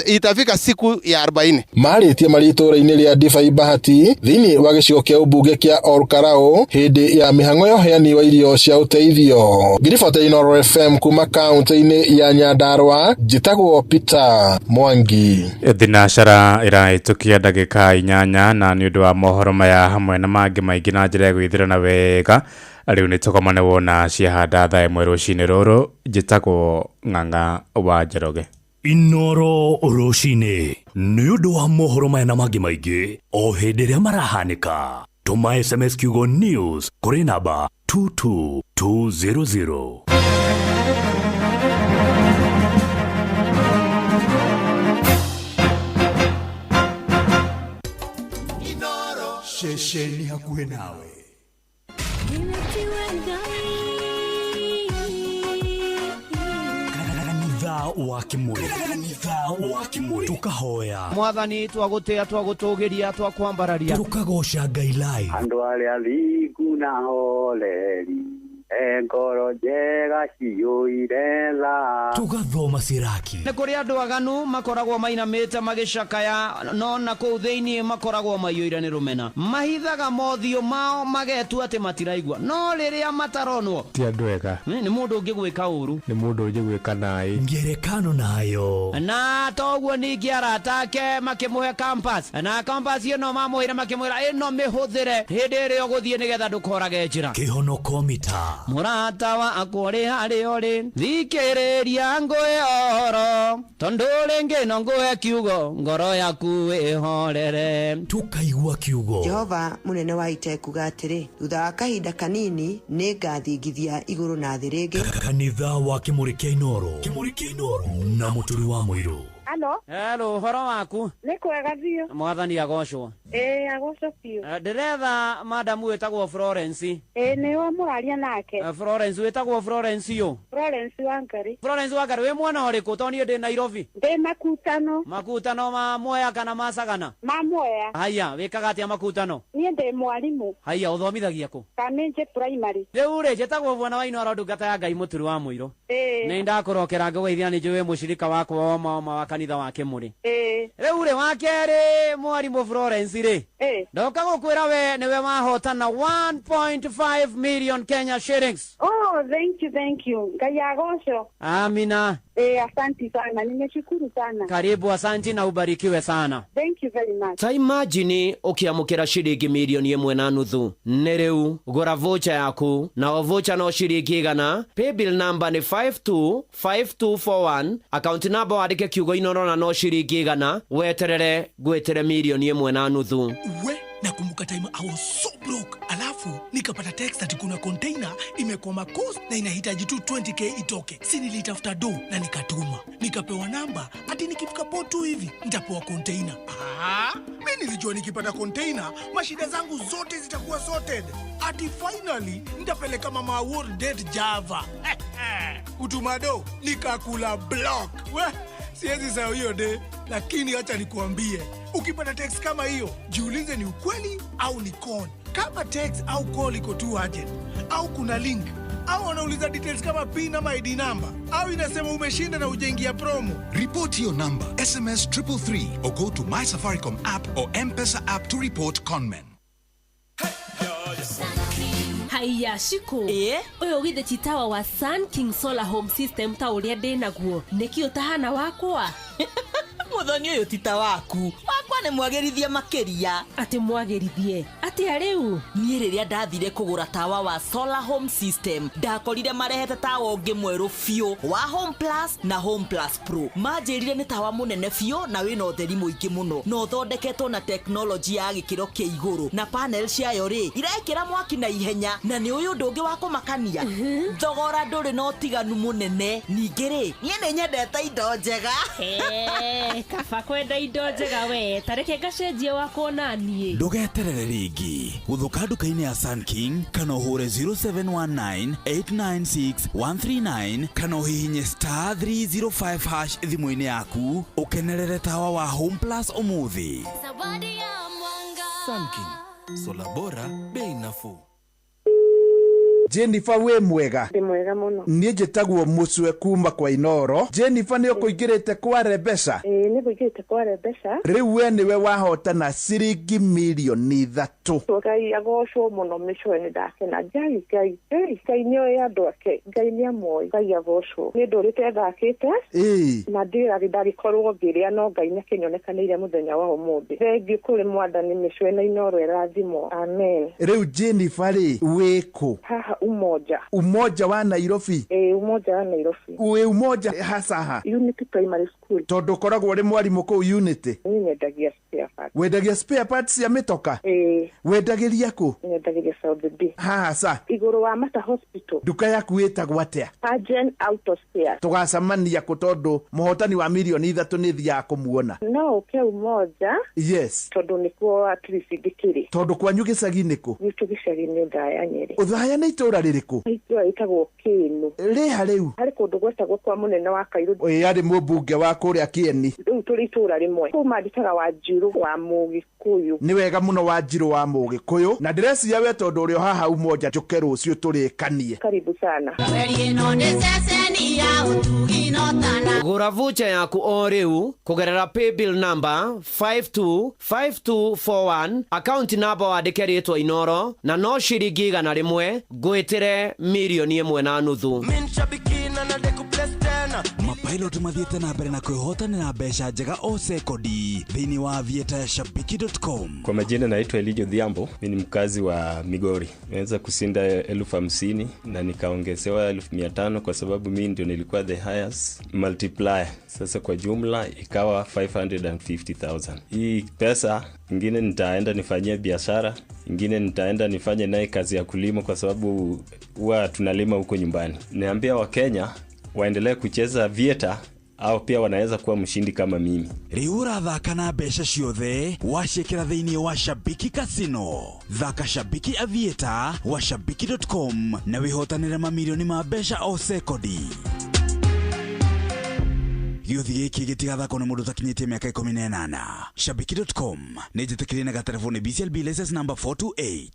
Z: itafika siku ya 40.
V: Marĩtie marĩtũra-inĩ rĩa Divai Bahati thĩinĩ wa gĩcigo kĩa ũmbunge kĩa Olkarau hĩndĩ ya mĩhang'o ya ũheani wa irio cia ũteithio. Ngiribota Inooro FM kuma kaunti-inĩ ya Nyandarua njĩtagwo Peter Mwangi.
P: Thinacara ĩrahĩtũkia ndagĩka 8 na nĩ ũndũ wa mohoro maya hamwe na mangĩ maingĩ na njĩra ya gwĩthirana wega rĩu nĩ tũkomane wona ciahanda thaa ĩmwe rũcinĩ rũrũ njĩtagwo Ng'ang'a wa Njoroge.
B: Inooro rũcinĩ nĩ ũndũ wa mohoro maya na mangĩ maingĩ o hĩndĩ ĩrĩa marahanĩka tũma SMS kiugo news kũrĩ namba 22200.
I: Shesheni hakuhe nawe.
B: kanitha wa Kimuri, tukahoya
A: mwathani twagutia twagutugiria twakwambararia
B: tukagoca Ngai live.
C: Andu aria liku na holeri engoro njega ciyuire tha
B: tugathoma ciraki.
A: nĩ kũrĩ andũ aganu makoragwo mainamĩte magĩcakaya, no na kũu thĩinĩ makoragwo maiyũire nĩ rũmena, mahithaga mothiũ mao magetua atĩ matiraigua, no rĩrĩa mataronwo
P: ti andũ ega,
A: nĩ mũndũ ũngĩgwĩka ũru,
P: nĩ mũndũ ũngĩgwĩka naĩ.
B: Ngerekano nayo
A: na toguo ningĩ arata ake makĩmũhe campus, na campus ĩno mamũhĩre makĩmwĩra ĩno mĩhũthĩre hĩndĩ ĩrĩa ũgũthiĩ nĩgetha ndũkorage njĩra.
B: Kĩhonoko mita
A: mũrata wa akũrĩ harĩ ũrĩ thikĩrĩria ngũĩ oro, tondũ rĩngĩ no ngũhe kiugo ngoro yaku ĩhorere.
B: Tukaigua kiugo.
D: Jehova mũnene wa ita kuga atĩrĩ, thutha wa kahinda kanini nĩ ngathingithia igũrũ na thĩ rĩngĩ.
B: Kanitha wa Kimuri kĩa Inoro na mũturi wa Mũirũ.
A: Hello, horo waku?
E: Nĩ kwega biũ.
A: Mwathani agocwo.
E: Agocwo biũ.
A: Ndĩretha madamu wĩtagwo Florence.
E: Nĩwe mũraria nake.
A: Florence wĩtagwo Florence yo.
E: Florence Wangari.
A: Florence Wangari wĩ mwana ũrĩkũ? Tondũ niĩ ndĩ Nairobi.
E: Ndĩ Makutano.
A: Makutano ma Mwea kana ma Sagana?
E: Ma Mwea.
A: Haya, wĩkaga atĩa Makutano?
E: Niĩ ndĩ mwarimũ.
A: Haya, ũthomithagia kũ?
E: Kamenje primary.
A: Rĩu rĩ njĩtagwo Bwana wa Inoro ndungata ya Ngai mũturi wa Mũirũ. Nĩ ndakũrokera ngũgeithia nĩ njũĩ mũcirika wakwa wa kanitha wa Kimuri. Rĩu rĩ wa kerĩ mwarimũ Florence rĩ, ndoka gũkwĩra we nĩwe wahotana 1.5 million Kenya shillings.
E: Oh, thank you. Ngai agocwo.
A: Amina.
E: Asante sana, nimeshukuru sana.
A: Karibu, asante na ubarikiwe sana.
E: Thank you very much.
L: Ta imagine ũkĩamũkĩra ciringi mirioni 1.5 nĩ rĩu gũra voucher yaku, na o voucher no ciringi igana. Paybill number nĩ 525241, account number wandĩke kiugo Inoro na no ciringi igana, weterere gwĩtere mirioni 1.5.
B: We nakumbuka time I was so broke, alafu nikapata text ati kuna container imekwama coast na inahitaji tu 20k itoke. Si nilitafuta do na nikatuma, nikapewa namba ati nikifika port tu hivi nitapewa container. Mimi nilijua nikipata container mashida zangu zote zitakuwa sorted. Ati finally nitapeleka mama world date Java. Utumado nikakula block. We siwezi sahau hiyo de, lakini acha nikuambie, ukipata text kama hiyo jiulize ni ukweli au ni con. Kama text au call iko too urgent, au kuna link, au wanauliza details kama PIN ama ID number, au inasema umeshinda na ujaingia promo,
F: report your number, SMS 333 or go to My Safaricom app or M-Pesa app to report conmen.
G: Haiya shiko uyo githe chitawa wa Sun King Solar Home System ta uria ndina guo niki utahana wakwa
H: muthoni uyu tita waku wakwa ni mwagerithia makeria.
G: Ati mwagerithie ati ariu
H: nie riria ndathire kugura tawa wa Solar Home System ndakorire marehete tawa ungi mweru fio wa Home Plus na Home Plus Pro. Manjirire ni tawa munene fio na wina utheri muingi muno, no thondeketwo na teknoloji ya gikiro kia iguru, na panel ciayo ri irekira mwaki na ihenya, na ni uyu ndungi wa kumakania thogora nduri no tiganu munene. Ningi ri nie ni nyendete indo njega
G: kaba kwenda indo njega we tareke gacenjie wako nanie.
B: Ndugeterere ringi guthuka nduka-inĩ ya Sun King, kana uhure 0719896139 kana uhihinye *305# thimũ-inĩ yaku ukenerere tawa wa Home Plus umuthi. Sun King, sola bora, bei nafuu.
J: Jennifer we mwega?
E: Ndi mwega muno.
J: Niĩ njĩtagwo Mũcwe kuma kwa Inoro. Jennifer nĩ ũkũingĩrĩte kwa Rebesa?
E: Nĩ ngũingĩrĩte kwa Rebesa.
J: Rĩu we nĩwe wahotana ciringi mirioni 3.
E: Ngai agocwo mũno mĩcwe nĩ ndakena. Ngai nĩ oĩ andũ ake. Ngai nĩ amũĩ. Ngai agocwo. Nĩ ndũrĩte thakĩte. Na ndagĩkorwo ngĩrĩa, no Ngai nĩ akĩnyonekanĩire mũthenya wa ũmũthĩ. Thengiũ kũrĩ Mwathani, mĩcwe na Inoro ĩrathimwo. Amen.
J: Rĩu Jennifer wĩkũ?
E: Haha
J: Umoja wa Nairobi.
E: Umoja wa Nairobi.
J: Uwe Umoja hasa ha?
E: Unity Primary School.
J: Tondu koragwo ri mwarimu ku Unity.
E: Ni nyendagia spare parts.
J: Wendagia spare parts ya mitoka? Wendagiria ku?
E: Wendagiria South B.
J: Sa.
E: Iguru wa Mata Hospital.
J: Nduka yaku ĩtagwo atia?
E: Pageant Auto Spares.
J: Tugacamania ku tondu muhotani wa milioni 3 ni thia kumuona.
E: No, keu moja.
J: Yes.
E: Tondu nikuo at least ngikiri.
J: Tondu kwanyu gicagi-inĩ kũ?
E: Gitu gicagi-inĩ Uthaya Nyeri.
J: Uthaya nĩ itũra rĩrĩkũ?
E: Itũra itagwo Kĩnu.
J: Rĩha rĩu?
E: Harĩ kũndũ gwetagwo kwa mũnene wa Kairu.
J: Yarĩ mũmbunge wa kũrĩa Kĩeni.
E: Rĩu tũrĩ itũra rĩmwe. Kuma ndikaga Wanjiru wa Mũgĩkũyũ.
J: Nĩ wega mũno Wanjiru wa Mũgĩkũyũ. Na ndĩreciria we tondu ũrĩ haha umoja njuke rũciũ tũrĩkanie.
E: Karibu sana.
L: Gũra voucher yaku o rĩu kũgerera paybill number 525241 account number wandĩke rĩtwa Inoro na no ciringi 100 ngwĩtĩre milioni 1.5.
B: Mapilot mathiĩte na mbere na kwĩhotanĩra mbeca njega o sekodi thĩinĩ wa aviatashabiki.com.
K: Kwa majina naitwa Elijo Dhiambo, mimi ni mkazi wa Migori. Nimeweza kushinda 50,000 na nikaongezewa 1500 kwa sababu mimi ndio nilikuwa the highest multiplier. Sasa kwa jumla ikawa 550,000. Hii pesa ingine nitaenda nifanyie biashara, ingine nitaenda nifanye naye kazi ya kulima kwa sababu huwa tunalima huko nyumbani. Niambia Wakenya waendelee kucheza Vieta au pia wanaweza kuwa mshindi kama mimi.
B: Riura thaka na mbeca ciothe wacikira thĩinĩ wa Shabiki Casino. Thaka Shabiki Avieta wa shabiki.com na wihotanĩre mamilioni ma mbeca o sekodi. Gĩuthi gĩkĩ gĩtigathakwo nĩ mũndũ ũtakinyĩtie mĩaka 18. Shabiki.com nĩ njĩtĩkĩrie na gatelefoni BCLB license number 428.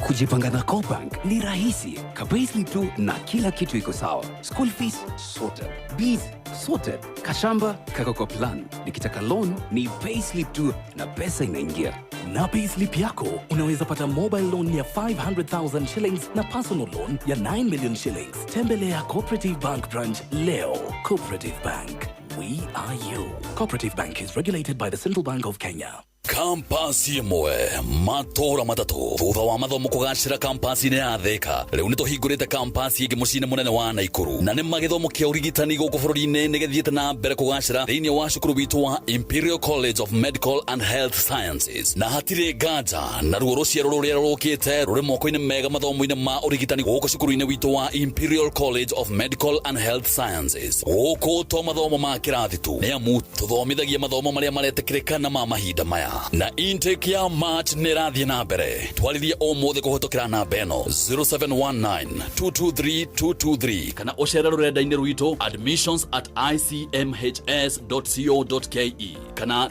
M: Kujipanga na Cobank ni rahisi. Payslip tu na kila kitu iko sawa. School fees sorted, bills sorted, kashamba kako kwa plan. Nikitaka loan ni payslip tu na pesa inaingia. Na payslip yako unaweza pata mobile loan ya 500,000 shillings na personal loan ya 9 million shillings. Tembelea Cooperative Bank branch leo. Cooperative Bank, we are you. Cooperative Bank is regulated by the Central Bank of Kenya.
N: Kampasi imwe matora matatu thutha wa mathomo kugacira kampasi ne yatheka riu nituhingurite kampasi ingi mucine munene wa Naikuru na ni magithomo kia urigitani guku bururi-ini ni githiite na mbere kugacira thiini wa cukuru witu wa Imperial College of Medical and Health Sciences na hatire nganja na ruo ruciaro ruria rukite ruri moko-ini mega mathomo-ini ma urigitani guku cukuru-ini witu wa Imperial College of Medical and Health Sciences guku to mathomo ma kirathi tu ni amu tuthomithagia mathomo maria maretikirika na ma mahinda maya na intake ya March nirathie na mbere twalithie o mothe kuhotokera na beno 0719223223 kana ucera rurenda-ini rwito admissions@icmhs.co.ke kana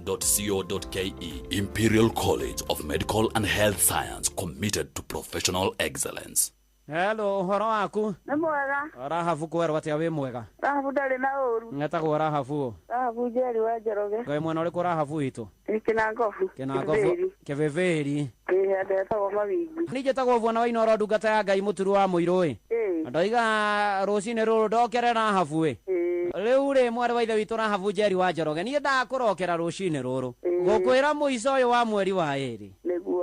N: www.icmhs.co.ke. Imperial College of Medical and Health Science, committed to professional excellence.
A: Hello, uhoro waku?
O: Nĩ mwega.
A: Rahabu kwerwo atia wi mwega?
O: Rahabu ndarĩ na ũru.
A: Ngetagwo Rahabu.
O: Rahabu Njeri wa Njoroge.
A: Ngai mwena ũrĩkũ Rahabu witũ?
O: Kĩnangobu.
A: Kĩbĩbĩri.
O: Ndetagwo Mawingi.
A: Nĩ njĩtagwo Bwana wa Inoro ndungata ya Ngai mũturu wa mũirũ-ĩ. Ndoiga rũcinĩ rũrũ ndokere Rahabu-ĩ. Rĩu rĩ mwarĩ wa ithe witũ Rahabu Njeri wa Njoroge niĩ ndakũrokera rũcinĩ rũrũ gũkwĩra mũico ũyũ wa mweri wa ĩrĩ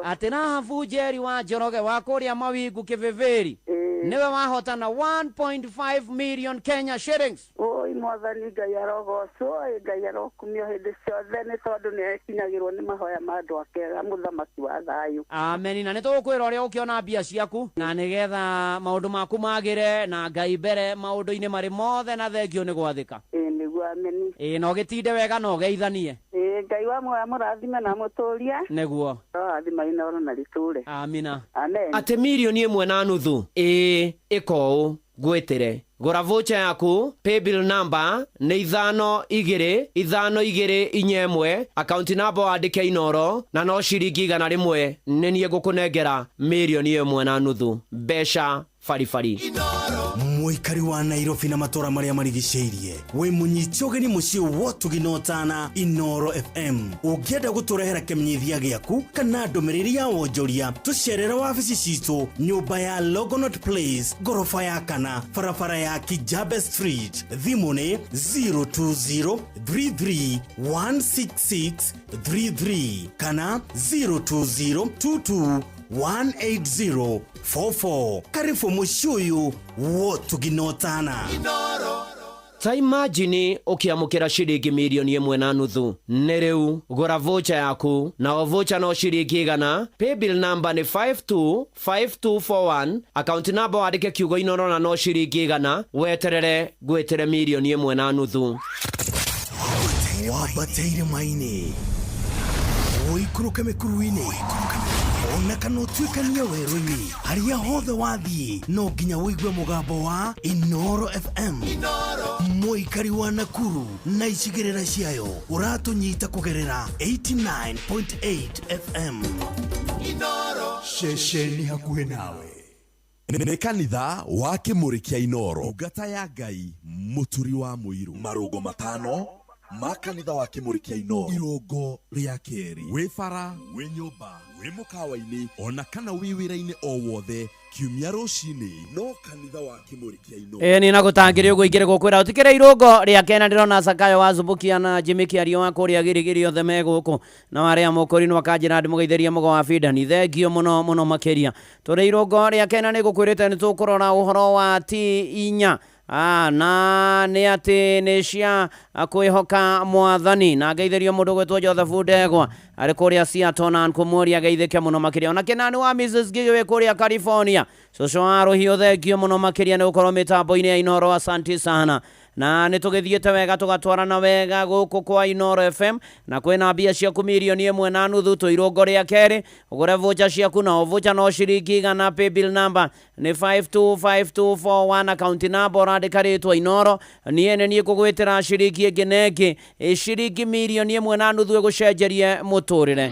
A: atĩ Rahabu Njeri wa Njoroge wa kũrĩa Mawingu Kĩbĩbĩri niwe wahotana 1.5 million Kenya shillings.
O: Oi mwathani Ngai arogocwo, Ngai arokumio hĩndĩ ciothe nĩ tondũ nĩ ekinyagĩrwo nĩ mahoya ma andũ ake mũthamaki wa thayũ.
A: Amen. Na nĩ tũgũkwĩra ũrĩa ũkĩona mbia ciaku na nĩgetha maũndũ maku magĩre na Ngai mbere maũndũ-inĩ marĩ mothe na thengio nĩ gwathĩka.
O: Nĩguo ameni.
A: Na ũgĩtinde wega na ũgeithanie.
O: Ngai wa muoya mũrathime na mũtũria.
A: Nĩguo.
O: Rathima Inoro na rĩtũre.
A: Amina.
O: Amen.
L: Ate milioni 1.5 ĩko gwĩtĩre gũra voucher yaku paybill number nĩ 522521 account number wandĩke Inoro na no ciringi 100 nĩ niĩ ngũkũnengera milioni 1.5 mbeca farifari.
B: Muikari wa Nairobi na matora maria marigicĩirie we munyiti ũgeni mũciĩ wotuginotana Inoro FM ũngĩenda gũtũrehera kĩmenyithia gĩaku kana ndũmĩrĩri ya wonjoria tũcerere wabici citũ nyũmba ya Logonot Place gorofa ya kana barabara ya Kijabe Street thimũ nĩ 02033166333 kana 02022 18044 karibu mushuyu wotuginotana
L: Ta imagine ukiamukira shiringi milioni 1.5 nĩ rĩu gũra vocha yaku na o vocha no shiringi igana. Paybill number ni 525241, account number wandike kiugo inoro na no shiringi igana. Weterere gwetere milioni 1.5.
B: wabateire maini oikuruka mikuruini ona kana utuikania werũ-inĩ harĩa hothe wathiĩ no nginya wĩigue mũgambo wa Inoro FM. Mũikari wa Nakuru na icigĩrĩra ciayo ũratũnyita kũgerera 89.8 FM.
Q: Shesheni hakuhĩ nawe nĩ kanitha wa kĩmũrĩ kĩa Inoro, ngata ya Ngai mũturi wa mũiru. Marũngo matano ma kanitha wa kĩmũrĩ kĩa Inoro. Irũngo rĩa kerĩ, wĩ bara, wĩ nyũmba, wĩ mũkawa-inĩ, ona kana wĩ wĩra-inĩ o wothe, kiumia rũcinĩ no kanitha wa kĩmũrĩ kĩa Inoro.
A: Ni nagũtangĩria ũguo ingĩre gũkwĩra ũtikĩre irũngo rĩa kena. Ndĩrona Sakayo wa Zubukia na Jimmy Kiario wa kũrĩa Gĩrĩgĩrĩ othe me gũkũ, na warĩa mũkũri wakanjĩra ndĩmũgeithĩrie mũgo wa Fidani. Thengio mũno mũno makĩria. Tũrĩ irũngo rĩa kena nĩ gũkwĩrĩte nĩ tũkũrora ũhoro wa T4 na nĩ atĩ nĩ cia kwĩhoka Mwathani, na ngeithĩrio mũndũ gwĩtwo Joseph Ndegwa arĩ kũrĩa Seattle, na nkũmũria geithĩke mũno makĩria. Ona Kenani wa Mrs. Giwe kũrĩa California, Coco wa Rũhiũ thengio mũno makĩria nĩ gũkorwo mĩtambo-inĩ ya Inoro. Asante sana. Na nĩ tũgĩthiĩte wega tũgatwarana wega gũkũ kwa Inoro FM, na kwĩna mbia ciaku milioni 1.5 tũirũngo rĩa kerĩ. Ũgũre vocha ciaku na o vocha no shiringi igana. Paybill number ni 525241, account number ũrandĩka rĩtwa Inoro. Niĩ kũgwĩtĩra shiringi ĩngĩ na ĩngĩ, shiringi milioni 1.5 ĩgũcenjerie mũtũrĩre.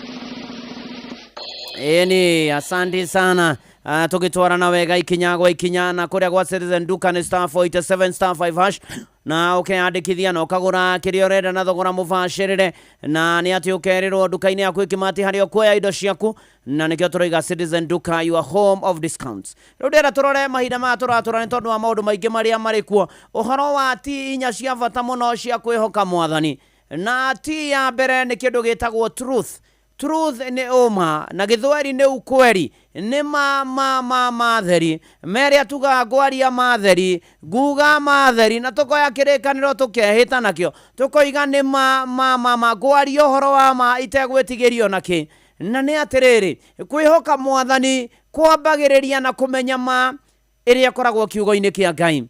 A: Eni, asante sana. Tũgĩtwarana wega ikinya gwa ikinya, na kũrĩa gwa Citizen Duka ni *487 *5# na ũkeyandĩkithia na ũkagũra kĩrĩa ũrenda na thogora mũbacĩrĩre. Na nĩ atĩ ũkerĩrwo nduka-inĩ yaku Ikimati harĩa ũkuoya indo ciaku, na nĩkĩo tũroiga Citizen Duka, your home of discounts. Rĩu ndĩra tũrore mahinda maya tũratũra nĩ tondũ wa maũndũ maingĩ marĩa marĩ kuo. Ũhoro wa T4 cia bata mũno cia kwĩhoka Mwathani, na T ya mbere nĩ kĩndũ gĩtagwo truth. Truth ni uma, na gĩthweri ni ukweli, ni matheri. Merĩa tuga ngwaria matheri, nguga matheri, na tũkoya kĩrĩkanĩro tũkehĩta nakĩo. Tũkoiga ni ngwaria ũhoro wa ma itegwĩtigĩrio nakĩ. Na nĩ atĩrĩrĩ, kwĩhoka Mwathani kwambagĩrĩria na kũmenya ma ĩrĩa ĩkoragwo kiugo-inĩ kĩa Ngai.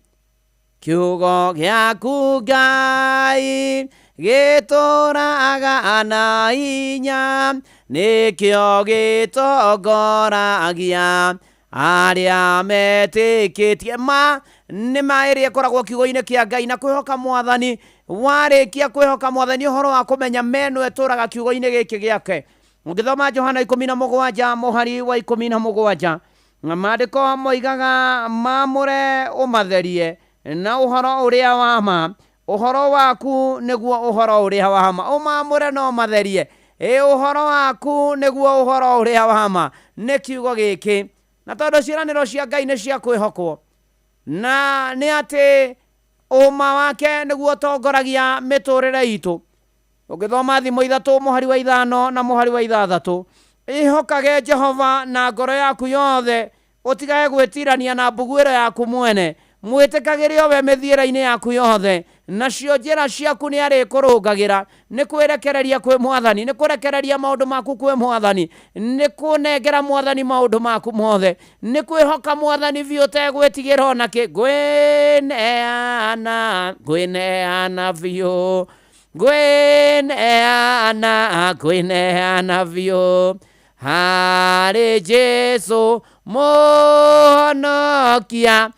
A: Kiugo gĩaku Ngai gĩtũraga na hinya, nĩkĩo gĩtongoragia arĩa metĩkĩtie. Ma nĩ ma ĩrĩa ĩkoragwo kiugo-inĩ kĩa Ngai. Na kwĩhoka Mwathani, warĩkia kwĩhoka Mwathani ũhoro wa kũmenya meno ĩtũraga kiugo-inĩ gĩkĩ gĩake. Ũngĩthoma Johana 17 mũhari wa 17, maandĩko moigaga mamũre ũmatherie na ũhoro ũrĩa wa ma. Ũhoro waku nĩguo ũhoro ũrĩa wa ma. Ũmamũre na ũmatherie. Ũhoro waku nĩguo ũhoro ũrĩa wa ma. Nĩ kiugo gĩkĩ. Na tondũ ciĩranĩro cia Ngai nĩ cia kwĩhokwo, na nĩ atĩ ũma wake nĩguo ũtongoragia mĩtũrĩre itũ. Ũngĩthoma Thimo 3 mũhari wa 5 na mũhari wa 6, ĩhokage Jehova na ngoro yaku yothe, ũtigage gwĩtirania na mbuguĩro yaku mwene. Mwĩtĩkagĩre we mĩthiĩre-inĩ yaku yothe, nacio njĩra ciaku nĩ arĩkũrũngagĩra. Nĩ kwĩrekereria kwĩ Mwathani, nĩ kũrekereria maũndũ maku kwĩ Mwathani, nĩ kũnengera Mwathani maũndũ maku mothe, nĩ kwĩhoka Mwathani biũ ũtegwĩtigĩra ona kĩ. Ngwĩneana biũ, ngwĩneana biũ harĩ Jesũ Mũhonokia.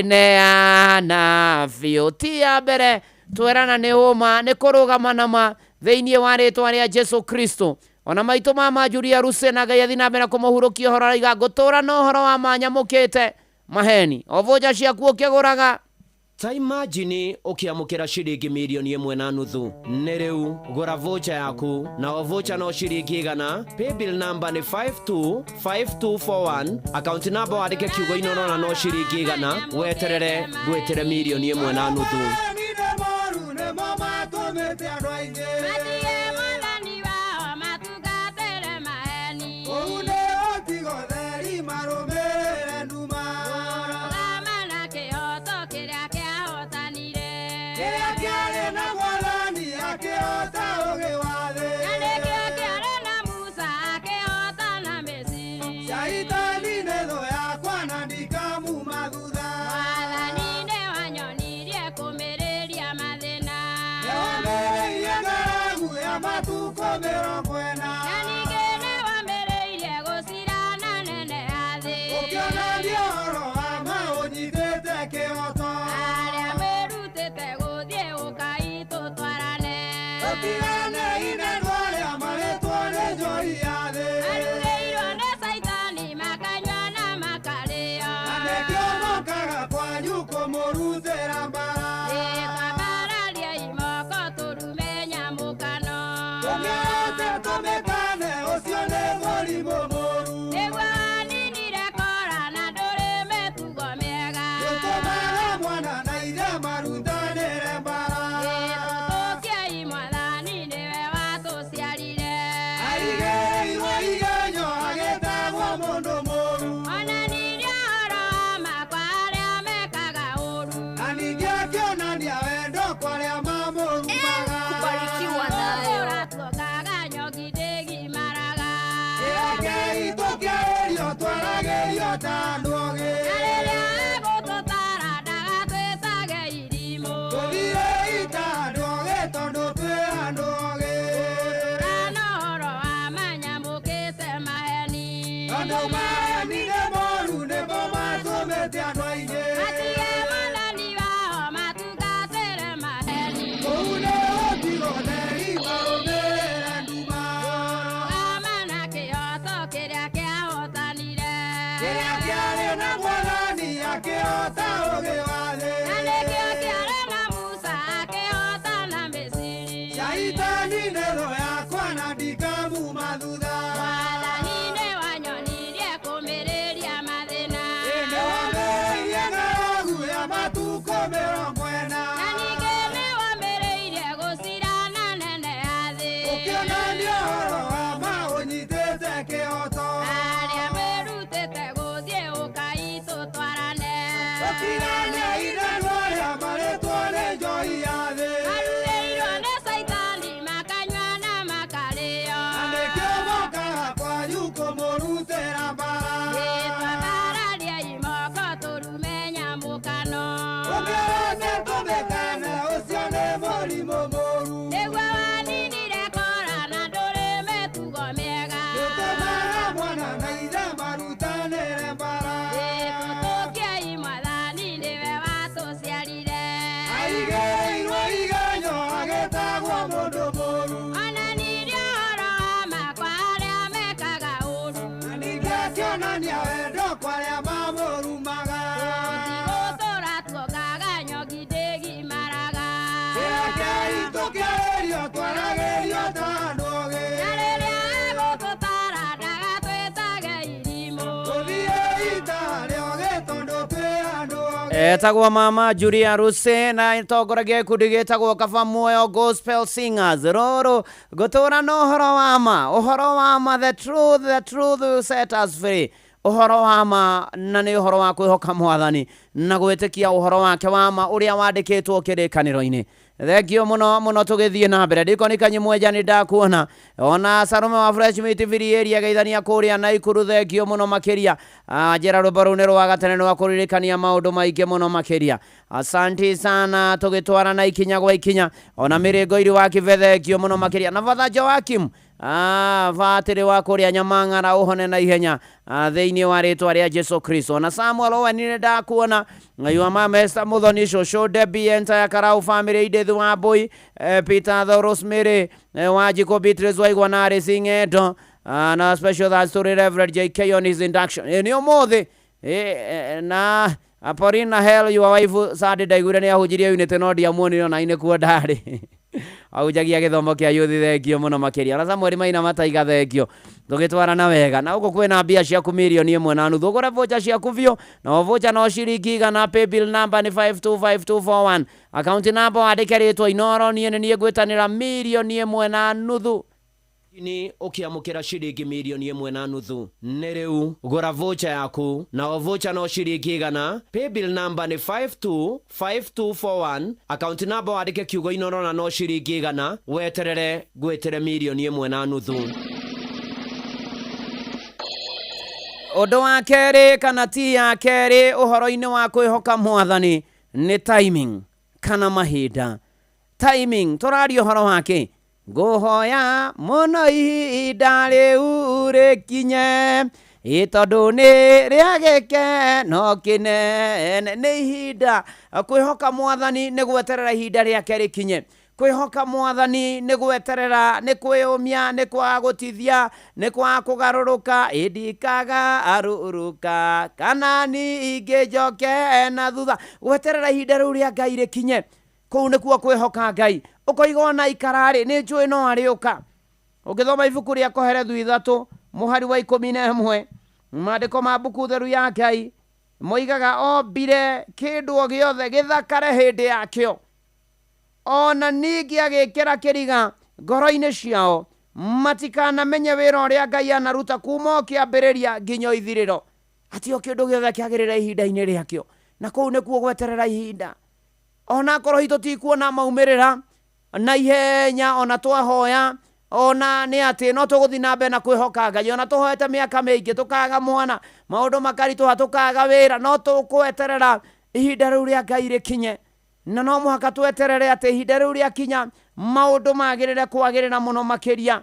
A: Ngwĩneana biũ. Ti ya mbere twerana nĩ ũma, nĩ kũrũgama na ma thĩinĩ wa rĩtwa rĩa Jesu Kristo. Ona maitũ mama Julia Ruse na Ngai athi na mbere kũmũhurũkia ũhoro araiga ngũtũra na ũhoro wa manyamũkĩte maheni. O vocha ciaku ũkĩgũraga.
L: Ta imagine ũkĩamũkĩra shiringi milioni 1.5 nĩ rĩu gũra vocha yaku na o vocha no shiringi igana. Paybill number ni 525241, account number wandĩke kiugo Inoro na no shiringi igana. Weterere gwĩtĩre milioni 1.5.
I: Matie Mwathani wao matugatĩre maheni.
A: Etagwa mama Julia Ruse na itogoragia ikundi gitagwo Kaba Muoyo Gospel Singers. Roro gutura no uhoro wa ma the truth will set us free. Uhoro wa ma na ni uhoro wa kwihoka Mwathani na gwitikia uhoro wake wa ma uria wandikitwo kirikaniro-ini. Thegio muno tugithie na mbere ndiko nikanyimweja ni ndakuona ona Sarume wa Fresh Meat Area geithania kuria na Ikuru. Thegio muno makiria njera rubarunero wa gatene no akuririkania maundu maingi muno makiria. Asante sana tugitwara na ikinya gwa ikinya ona miringo iri wa kivethegio muno makiria na Father Joakim vatiri wa kuria Nyamang'ara uhone na ihenya thiini wa ritwa ria Jesu Kristo. Na Samuel Owenire ndakuona ngayua mama Esther Muthoni Shosho Debbie entire Karau family Idethu wa Boy Peter the Rosemary wa Jiko Beatrice wa Igwanari Singeto na special that story Reverend JK on his induction ni omothi na Aporina Hell your wife Saturday gure ni ahujirie unite no diamoni na ine kuo ndari aujagia githomo kia yuthi. Thegio muno makiria na Samuel Maina Mataiga. Thegio tugitwara na wega na uko kwina mbia ciaku milioni 1.5 ugure vocha ciaku vio na vocha no ciringi na pay bill number ni 525241 account number andike ritwa Inoro nie ngwitanira milioni 1.5 ni ukiamukira ciringi milioni 1.5 ni riu gura vocha yaku na vocha no ciringi gana pay bill number ni 525241 account number andike kiugo Inoro na no ciringi gana weterere gwetire milioni 1.5. Odo wa keri kana ti ya keri uhoro-ini wa kwihoka Mwathani ni timing kana mahinda. Timing turario horo wake ngũhoya mũno ihinda rĩu rĩkinye tondũ nĩ rĩa gĩkeno kĩnene. Nĩ ihinda kwĩhoka Mwathani nĩ gweterera ihinda rĩake rĩkinye. Kwĩhoka Mwathani nĩ gweterera, nĩ kwĩyũmia, nĩ kwa gũtithia, nĩ kwa kũgarũrũka, ndikaga arũrũka kana ningĩ njoke na thutha. Gweterera ihinda rĩu rĩa Ngai rĩkinye, kũu nĩkuo kwĩhoka Ngai. Ũkoiga ona ikararĩ nĩ njũĩ no arĩũka. Ũngĩthoma ibuku rĩa Koherethu 3 mũhari wa 11 maandĩko ma mbuku theru ya Ngai moigaga ombire kĩndũ o gĩothe gĩthakare hĩndĩ yakĩo, ona ningĩ agĩkĩra kĩriga ngoro-inĩ ciao matikanamenye wĩra ũrĩa Ngai anaruta kuma o kĩambĩrĩria nginya ithirĩro. Atĩ o kĩndũ gĩothe kĩagĩrĩra ihinda-inĩ rĩakĩo, na kũu nĩkuo gweterera ihinda. Ona korwo tũtikuona maumĩrĩra na ihenya, ona twahoya, ona nĩ atĩ no tũgũthiĩ na mbere na kwĩhoka Ngai. Ona tũhoete mĩaka mĩingĩ tũkaga mwana, maũndũ makaritũha, tũkaga wĩra, no tũkweterera ihinda rĩu rĩa Ngai rĩkinye. Na no mũhaka tweterere atĩ ihinda rĩu rĩakinya maũndũ magĩrĩre kwagĩrĩra mũno makĩria.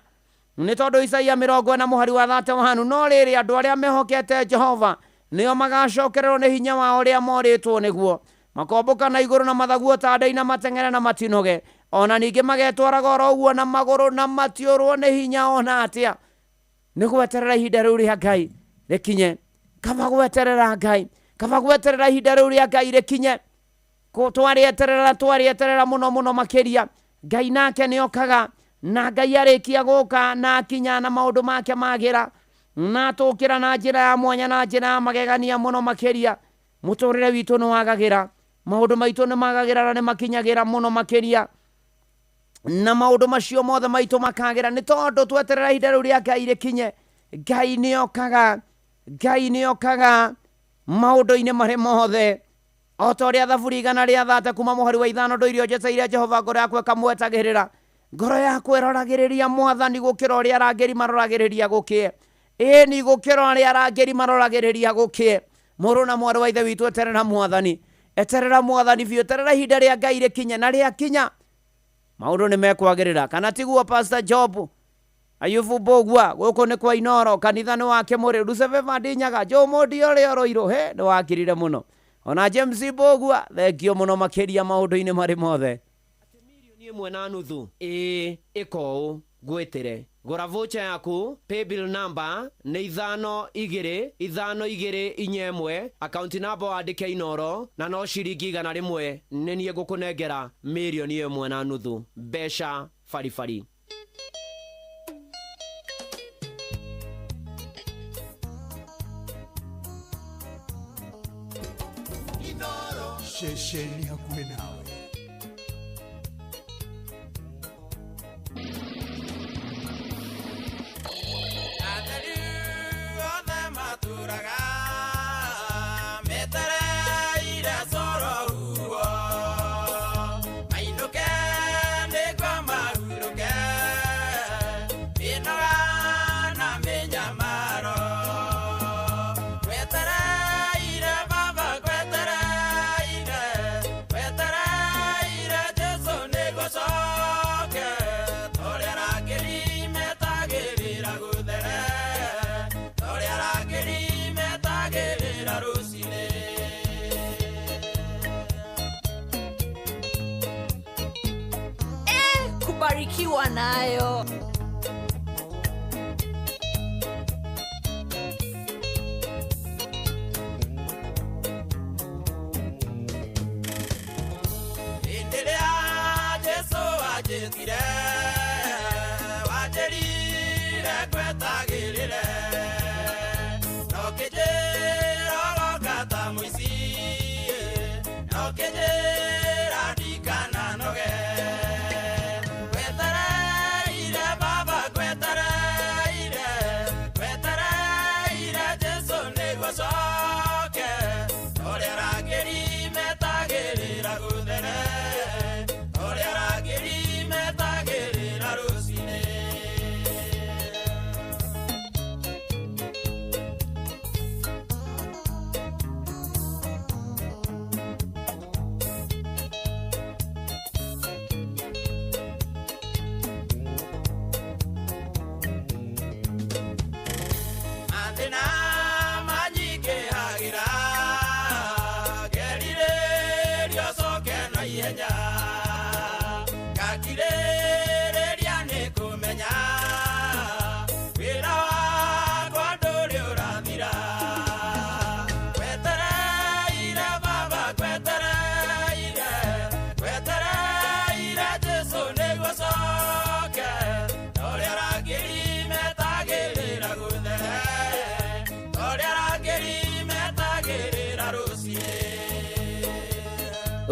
A: Nĩ tondũ Isaia 40 mũhari wa 31, no rĩrĩ andũ arĩa mehokete Jehova nĩo magacokererwo nĩ hinya wao ũrĩa morĩtwo nĩguo, makombũka na igũrũ na mathaguo ta ndei na mateng'ere na matinoge, ona ningĩ magetwaraga oro ũguo na magũrũ na matiũrwo nĩ hinya ona atĩa. Nĩ gweterera ihinda rĩu rĩa Ngai rĩkinye. Kaba gweterera Ngai, kaba gweterera ihinda rĩu rĩa Ngai rĩkinye. Twarĩeterera mũno mũno makĩria. Ngai nake nĩokaga, na Ngai arĩkia gũka na akinya na maũndũ make magĩra, na tũkĩra na njĩra ya mwanya na njĩra ya magegania mũno makĩria. Mũtũrĩre witũ nĩ wagagĩra, maũndũ maitũ nĩ magagĩra na nĩ makinyagĩra mũno makĩria, na maũndũ macio mothe maitũ makagĩra nĩ tondũ tweterera ihinda rĩu rĩa Ngai rĩkinye. Ngai nĩokaga, Ngai nĩokaga maũndũ-inĩ marĩ mothe. O ta ũrĩa Thaburi 130 kuma mũhari wa 5 ndũ irio njeteire Jehova, ngoro yakwa ĩkamwetagĩrĩra. Ngoro yakwa ĩroragĩrĩria Mwathani gũkĩra ũrĩa arangĩri maroragĩrĩria gũkĩe. Ĩni gũkĩra ũrĩa arangĩri maroragĩrĩria gũkĩe. Mũrũ na mwarĩ wa ithe witũ, eterera Mwathani, eterera Mwathani biũ, eterera ihinda rĩa Ngai rĩkinye, na rĩakinya maũndũ nĩ mekwagĩrĩra. Kana tiguo Pastor Job, Ayubu Mbũgua, gũkũ nĩ kwa Inoro, kanitha nĩ wake mũrĩ, Rusebeba Ndinyaga, Mũndi ũrĩa ũrũirũ, nĩ wakirire mũno. Ona James Mbũgua, thengio mũno makĩria maũndũ-inĩ marĩ mothe.
L: Milioni 1.5 ĩko gwĩtĩre. Gũra voucher yaku, paybill number nĩ 522521, account number wandĩke Inoro, na no ciringi 100 nĩ niĩ ngũkũnengera milioni 1.5 mbeca baribari.
Q: Shesheni hakuwe nawe.
R: Kubarikiwa nayo.
I: Endelea Yesu ajetire, wajerire kwetagirire, nokejera rogata muisi, nokejera dikana noge.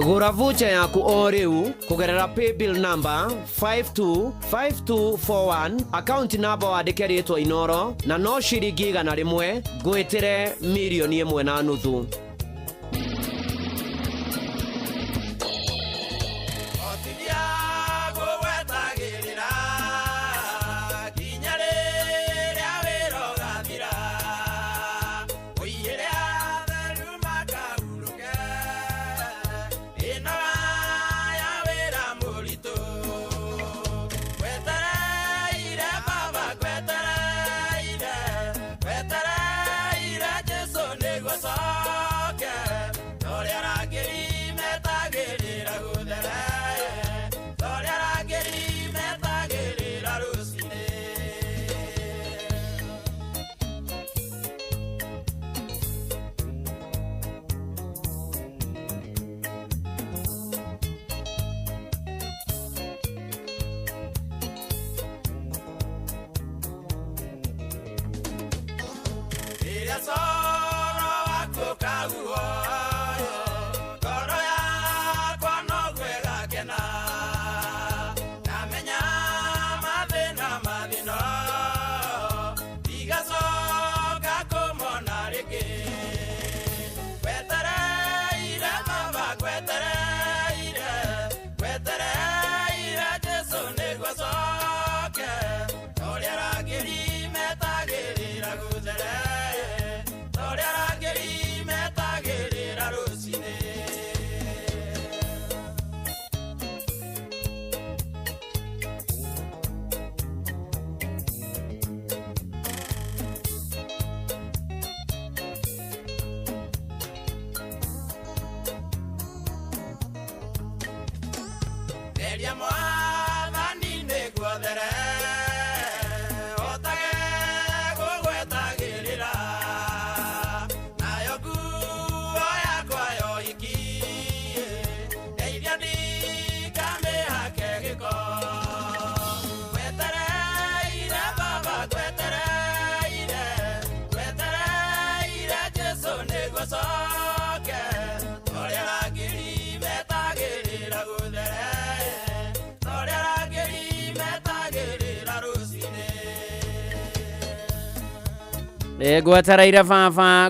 L: gura voucher yaku o riu kugerera paybill number 525241 account number wandike ritwa Inoro na no ciringi 100 gwitire milioni 1.5.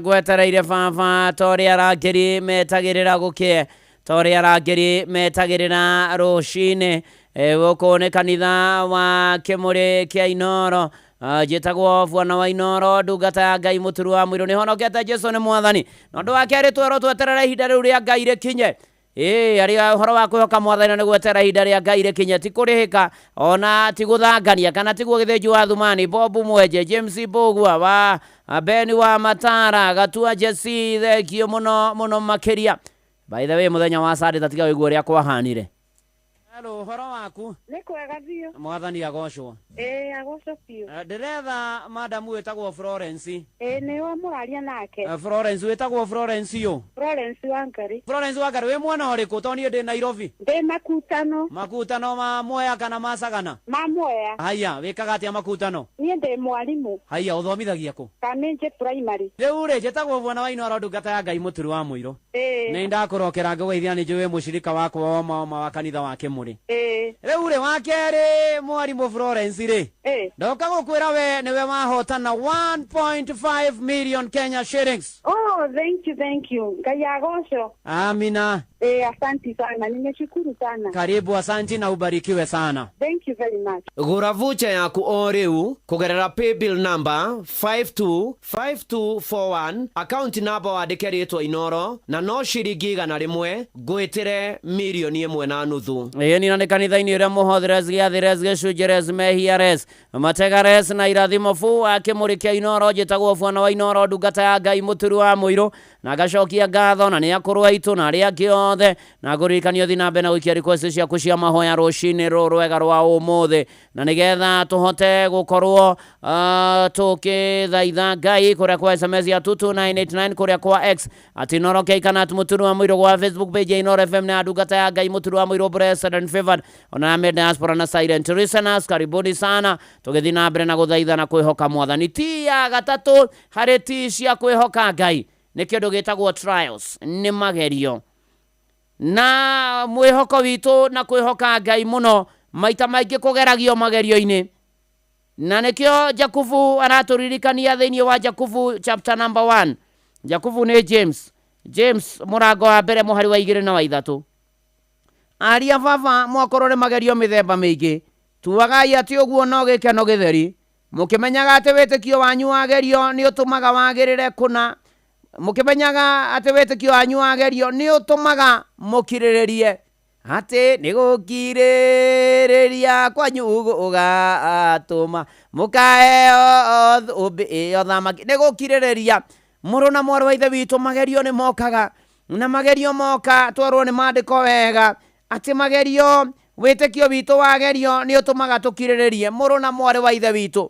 A: Gwetereire baba tori arangeri metagirira gukie tori arangeri metagirira rucini guku ni kanitha wa Kimuri kia Inoro jitagwo bwana wa Inoro ndungata ya Ngai muturu wa mwiru ni honokete Jesu ni mwathani no ndu wake ri twero tweterera ihinda riu ria Ngai rikinye ari horo wa kwihoka mwathani ni gwetera ihinda ria Ngai rikinye ti kurihika ona ti guthangania kana ti gugithenju wa thumani Bobu Mwenje James Bogwa wa Beni wa Matara Gatua Jesse thekio muno makiria. By the way muthenya wa Saturday tiga wiguo ria kwahanire. Hello, horo waku?
E: Ni kwega biũ.
A: Mwathani agocwo.
E: Agocwo biũ.
A: Nderetha madam wetagwo Florence.
E: Nĩ wa mũraria nake.
A: Florence wetagwo Florence yo.
E: Florence Wangari.
A: Florence Wangari we mwana ũrĩkũ to niĩ ndĩ Nairobi?
E: Ndĩ Makutano.
A: Makutano ma Mwea kana ma Sagana?
E: Ma Mwea.
A: Haya, wĩkaga atĩa Makutano?
E: Niĩ ndĩ mwarimũ.
A: Haya, ũthomithagia kũ?
E: Kamenje primary.
A: Rĩu rĩ njĩtagwo bwana wa Inoro ndungata ya Ngai mũturu wa mũirũ. Nĩ ndakũrokera ngũgeithia nĩ njũĩ mũcirika wakwa wa kanitha wa Kimuri. Rĩu rĩ wa kerĩ mwarimũ Florence rĩ. Ndoka gũkwĩra we nĩwe wahotana 1.5 million Kenya shillings.
E: Oh, thank you. Ngai agocwo.
A: Amina.
E: Asante sana. Nimeshukuru sana.
A: Karibu, asante na ubarikiwe sana.
E: Thank you very much.
L: Gura voucher yaku o riu kugerera paybill number 525241 account number wandike ritwa Inoro na no ciringi 100 gwitire milioni 1.5.
A: Ni na kanitha-ini uria muhothires giathires gicunjires mehiares mategares na irathimo fu wa Kimuri kia Inoro njitagwo bwana wa Inoro ndungata ya Ngai muturu wa muiru na gacokia ngatho na ni akorwa itu na ria kiothe na ngurikanio thi nambe na gwikia request ciaku cia mahoya rucini rwega rwa umuthi na nigetha tuhote gukorwo tukithaitha Ngai kuria kwa SMS ya 22989 kuria kwa X ati Inoro keikana muturu wa muiru kwa Facebook page ya Inoro FM na ndungata ya Ngai muturu wa muiru blessed and favored ona ame diaspora na silent listeners karibuni sana tugithi na mbere na guthaitha na kwihoka mwathani ti ya gatatu hari ti cia kwihoka Ngai ni kindu gitagwo trials ni magerio na mwihoko witũ na kwĩhoka Ngai mũno maita maingĩ kũgeragio magerio-inĩ. Na nikio Jakubu aratũririkania thĩinĩ wa Jakubu chapter number 1. Jakubu nĩ James mũrango wa mbere mũhari wa 2 na wa 3. Aria baba mwakorwo nĩ magerio mĩthemba mĩingĩ, tuagai atĩ ũguo no gĩkeno gĩtheri, mũkĩmenyaga atĩ wĩtĩkio wanyu wagerio nĩ ũtũmaga wagĩrĩre kũna, mũkĩmenyaga atĩ wĩtĩkio wanyu wagerio nĩ ũtũmaga mũkirĩrĩrie, atĩ nĩ gũkirĩrĩria kwanyu gũgatũma mũkaheo ũmbĩ ĩyo thamaki. Nĩ gũkirĩrĩria. Mũrũ na mwarĩ wa ithe witũ, magerio nĩ mokaga, na magerio moka twarwo nĩ maandĩko wega atĩ magerio, wĩtĩkio witũ wagerio nĩ ũtũmaga tũkirĩrĩrie. Mũrũ na mwarĩ wa ithe witũ,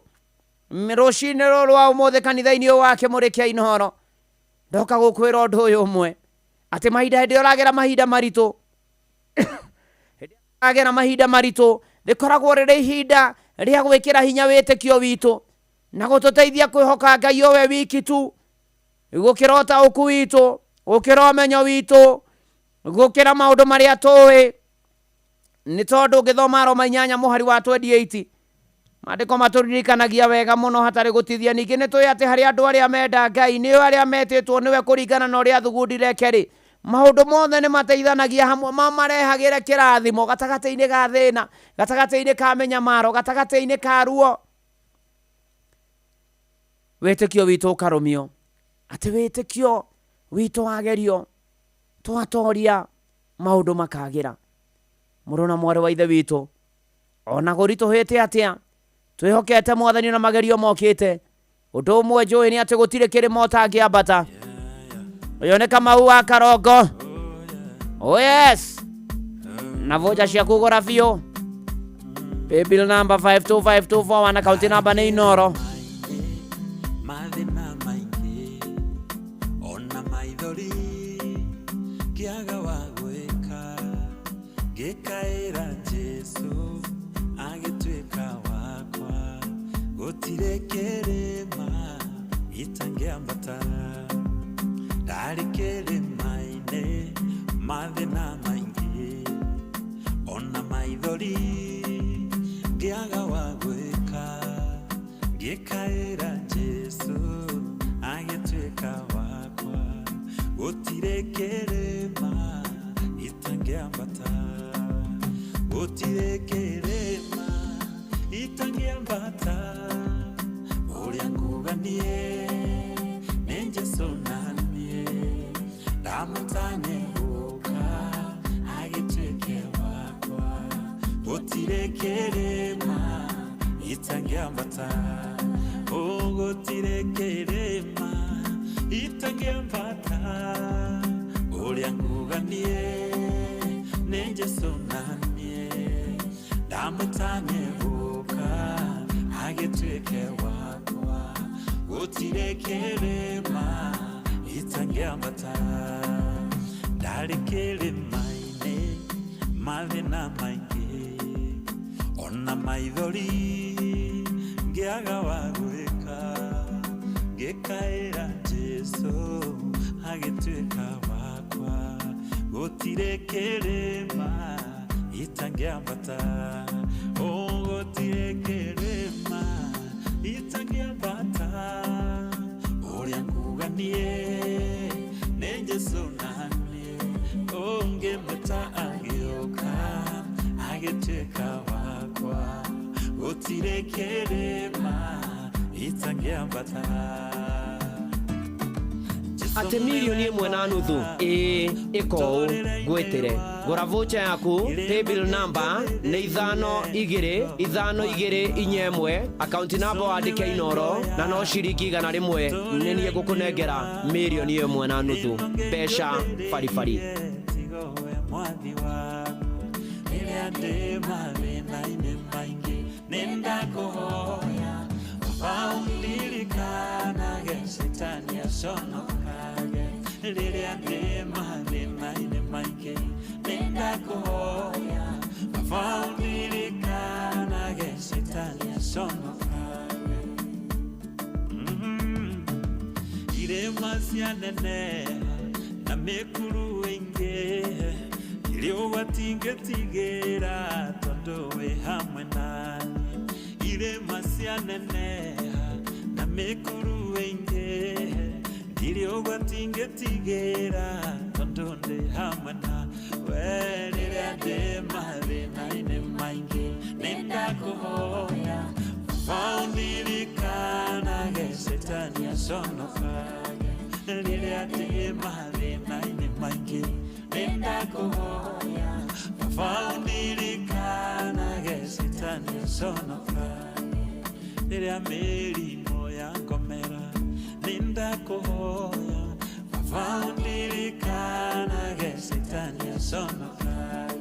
A: rũcinĩ rũrũ rwa ũmũthĩ kanitha-inĩ ũyũ wa Kĩmũrĩkia Inooro, ndoka gũkwĩra ũndũ ũyũ ũmwe, atĩ mahinda hĩndĩ ũragera mahinda maritũ, agera mahinda maritũ, rĩkoragwo rĩrĩ ihinda rĩa gwĩkĩra hinya wĩtĩkio witũ na gũtũteithia kwĩhoka Ngai o we wiki tu, gũkĩra ũtaũku witũ, gũkĩra ũmenyo witũ, gũkĩra maũndũ marĩa tũĩ. Nĩ tondũ ũngĩthoma Roma 8 mũhari wa 28, maandĩko matũririkanagia wega mũno hatarĩ gũtithia. Ningĩ nĩ tũĩ atĩ harĩ andũ arĩa menda Ngai, nĩo arĩa metĩtwo nĩwe kũringana na ũrĩa thugundire kerĩ, maũndũ mothe nĩ mateithanagia hamwe, mamarehagĩre kĩrathimo gatagatĩ-inĩ ga thĩna, gatagatĩ-inĩ ka mĩnyamaro, gatagatĩ-inĩ ka ruo. Wĩtĩkio witũ ũkarũmio, atĩ wĩtĩkio witũ wagerio, twatoria maũndũ makagĩra. Mũrũ na mwarĩ wa ithe witũ, ona gũritũhĩte atĩa, twĩhokete Mwathani na magerio mokĩte. Ũndũ ũmwe njũĩ nĩ atĩ gũtirĩ kĩrĩma ũtangĩambata. Ũyũ nĩ Kamau wa Karongo. Oh yes. Na voja ciaku gũra biũ. Paybill number 52524 na akaunti namba nĩ Inooro.
I: Mathĩna maingĩ ona maithori kĩaga wa gwĩka, ngĩkaĩra Jesũ agĩtuĩka wakwa, gũtirĩ kĩrĩma itangĩambata. Ndarĩ kĩrĩma-inĩ mathĩna maingĩ ona maithori ngĩaga wa gwĩka, ngĩkaĩra Jesũ agĩtuĩka wakwa, gũtirĩ kĩrĩma itangĩambata, gũtirĩ kĩrĩma itangĩambata. Ũrĩa nguganie nĩ Jesũ naniĩ, ndamũtanye gũka agĩtuĩke wakwa, gũtirĩ kĩrĩma itangĩambata. Gũtirĩ kĩrĩma itangĩambata. Ũrĩa nguganie nĩ Jesũ naniĩ, ndamũtanye gũka agĩtuĩke wakwa, gũtirĩ kĩrĩma itangĩambata. Ndarĩ kĩrĩma-inĩ mathĩna maingĩ ona maithori ngĩaga wa gwĩka, ngĩkaĩra Jesũ agĩtuĩka wakwa, gũtirĩ kĩrĩma itangĩambata. Gũtirĩ kĩrĩma itangĩambata. Ũrĩa nguganie nĩ Jesũ naniĩ, ngĩmũta agĩũka agĩtuĩka wakwa, gũtirĩ kĩrĩma itangĩambata.
L: Atĩ milioni 1.5 ĩkou gwĩtĩre. Gũra vocha yaku, paybill number nĩ 522521, akaunti namba wandĩke Inooro, na no ciringi 100 nĩ niĩ ngũkũnengera milioni 1.5 mbeca baribari.
I: Mwathi waku rĩrĩa ndĩ mathĩna-inĩ maingĩ, nĩndakũhoya ũndirikanaga, Shetani aconokage. Rĩrĩa ndĩ mathĩna-inĩ maingĩ, nĩndakũhoya ũndirikanaga, Shetani aconokage. Irĩma cianeneha na mĩkuru ĩingĩ, ndiriũgwa tingĩtigĩra tondũ wĩ hamwe nani irĩma cianeneha na mĩkuru ĩingĩhe ndiriũgwa tingĩtigĩra tondũ ndĩ hamwe na we rĩrĩa ndĩ mathĩna-inĩ maingĩ nĩndakũhoya faundirikanaga shetani aconokage rĩrĩa ndĩ mathĩna-inĩ maingĩ nĩndakũhoya faundirikanaga shetani aconokage rĩrĩa mĩrimũ yangomera nĩndakũhoya faundirikanaga shetani aconokage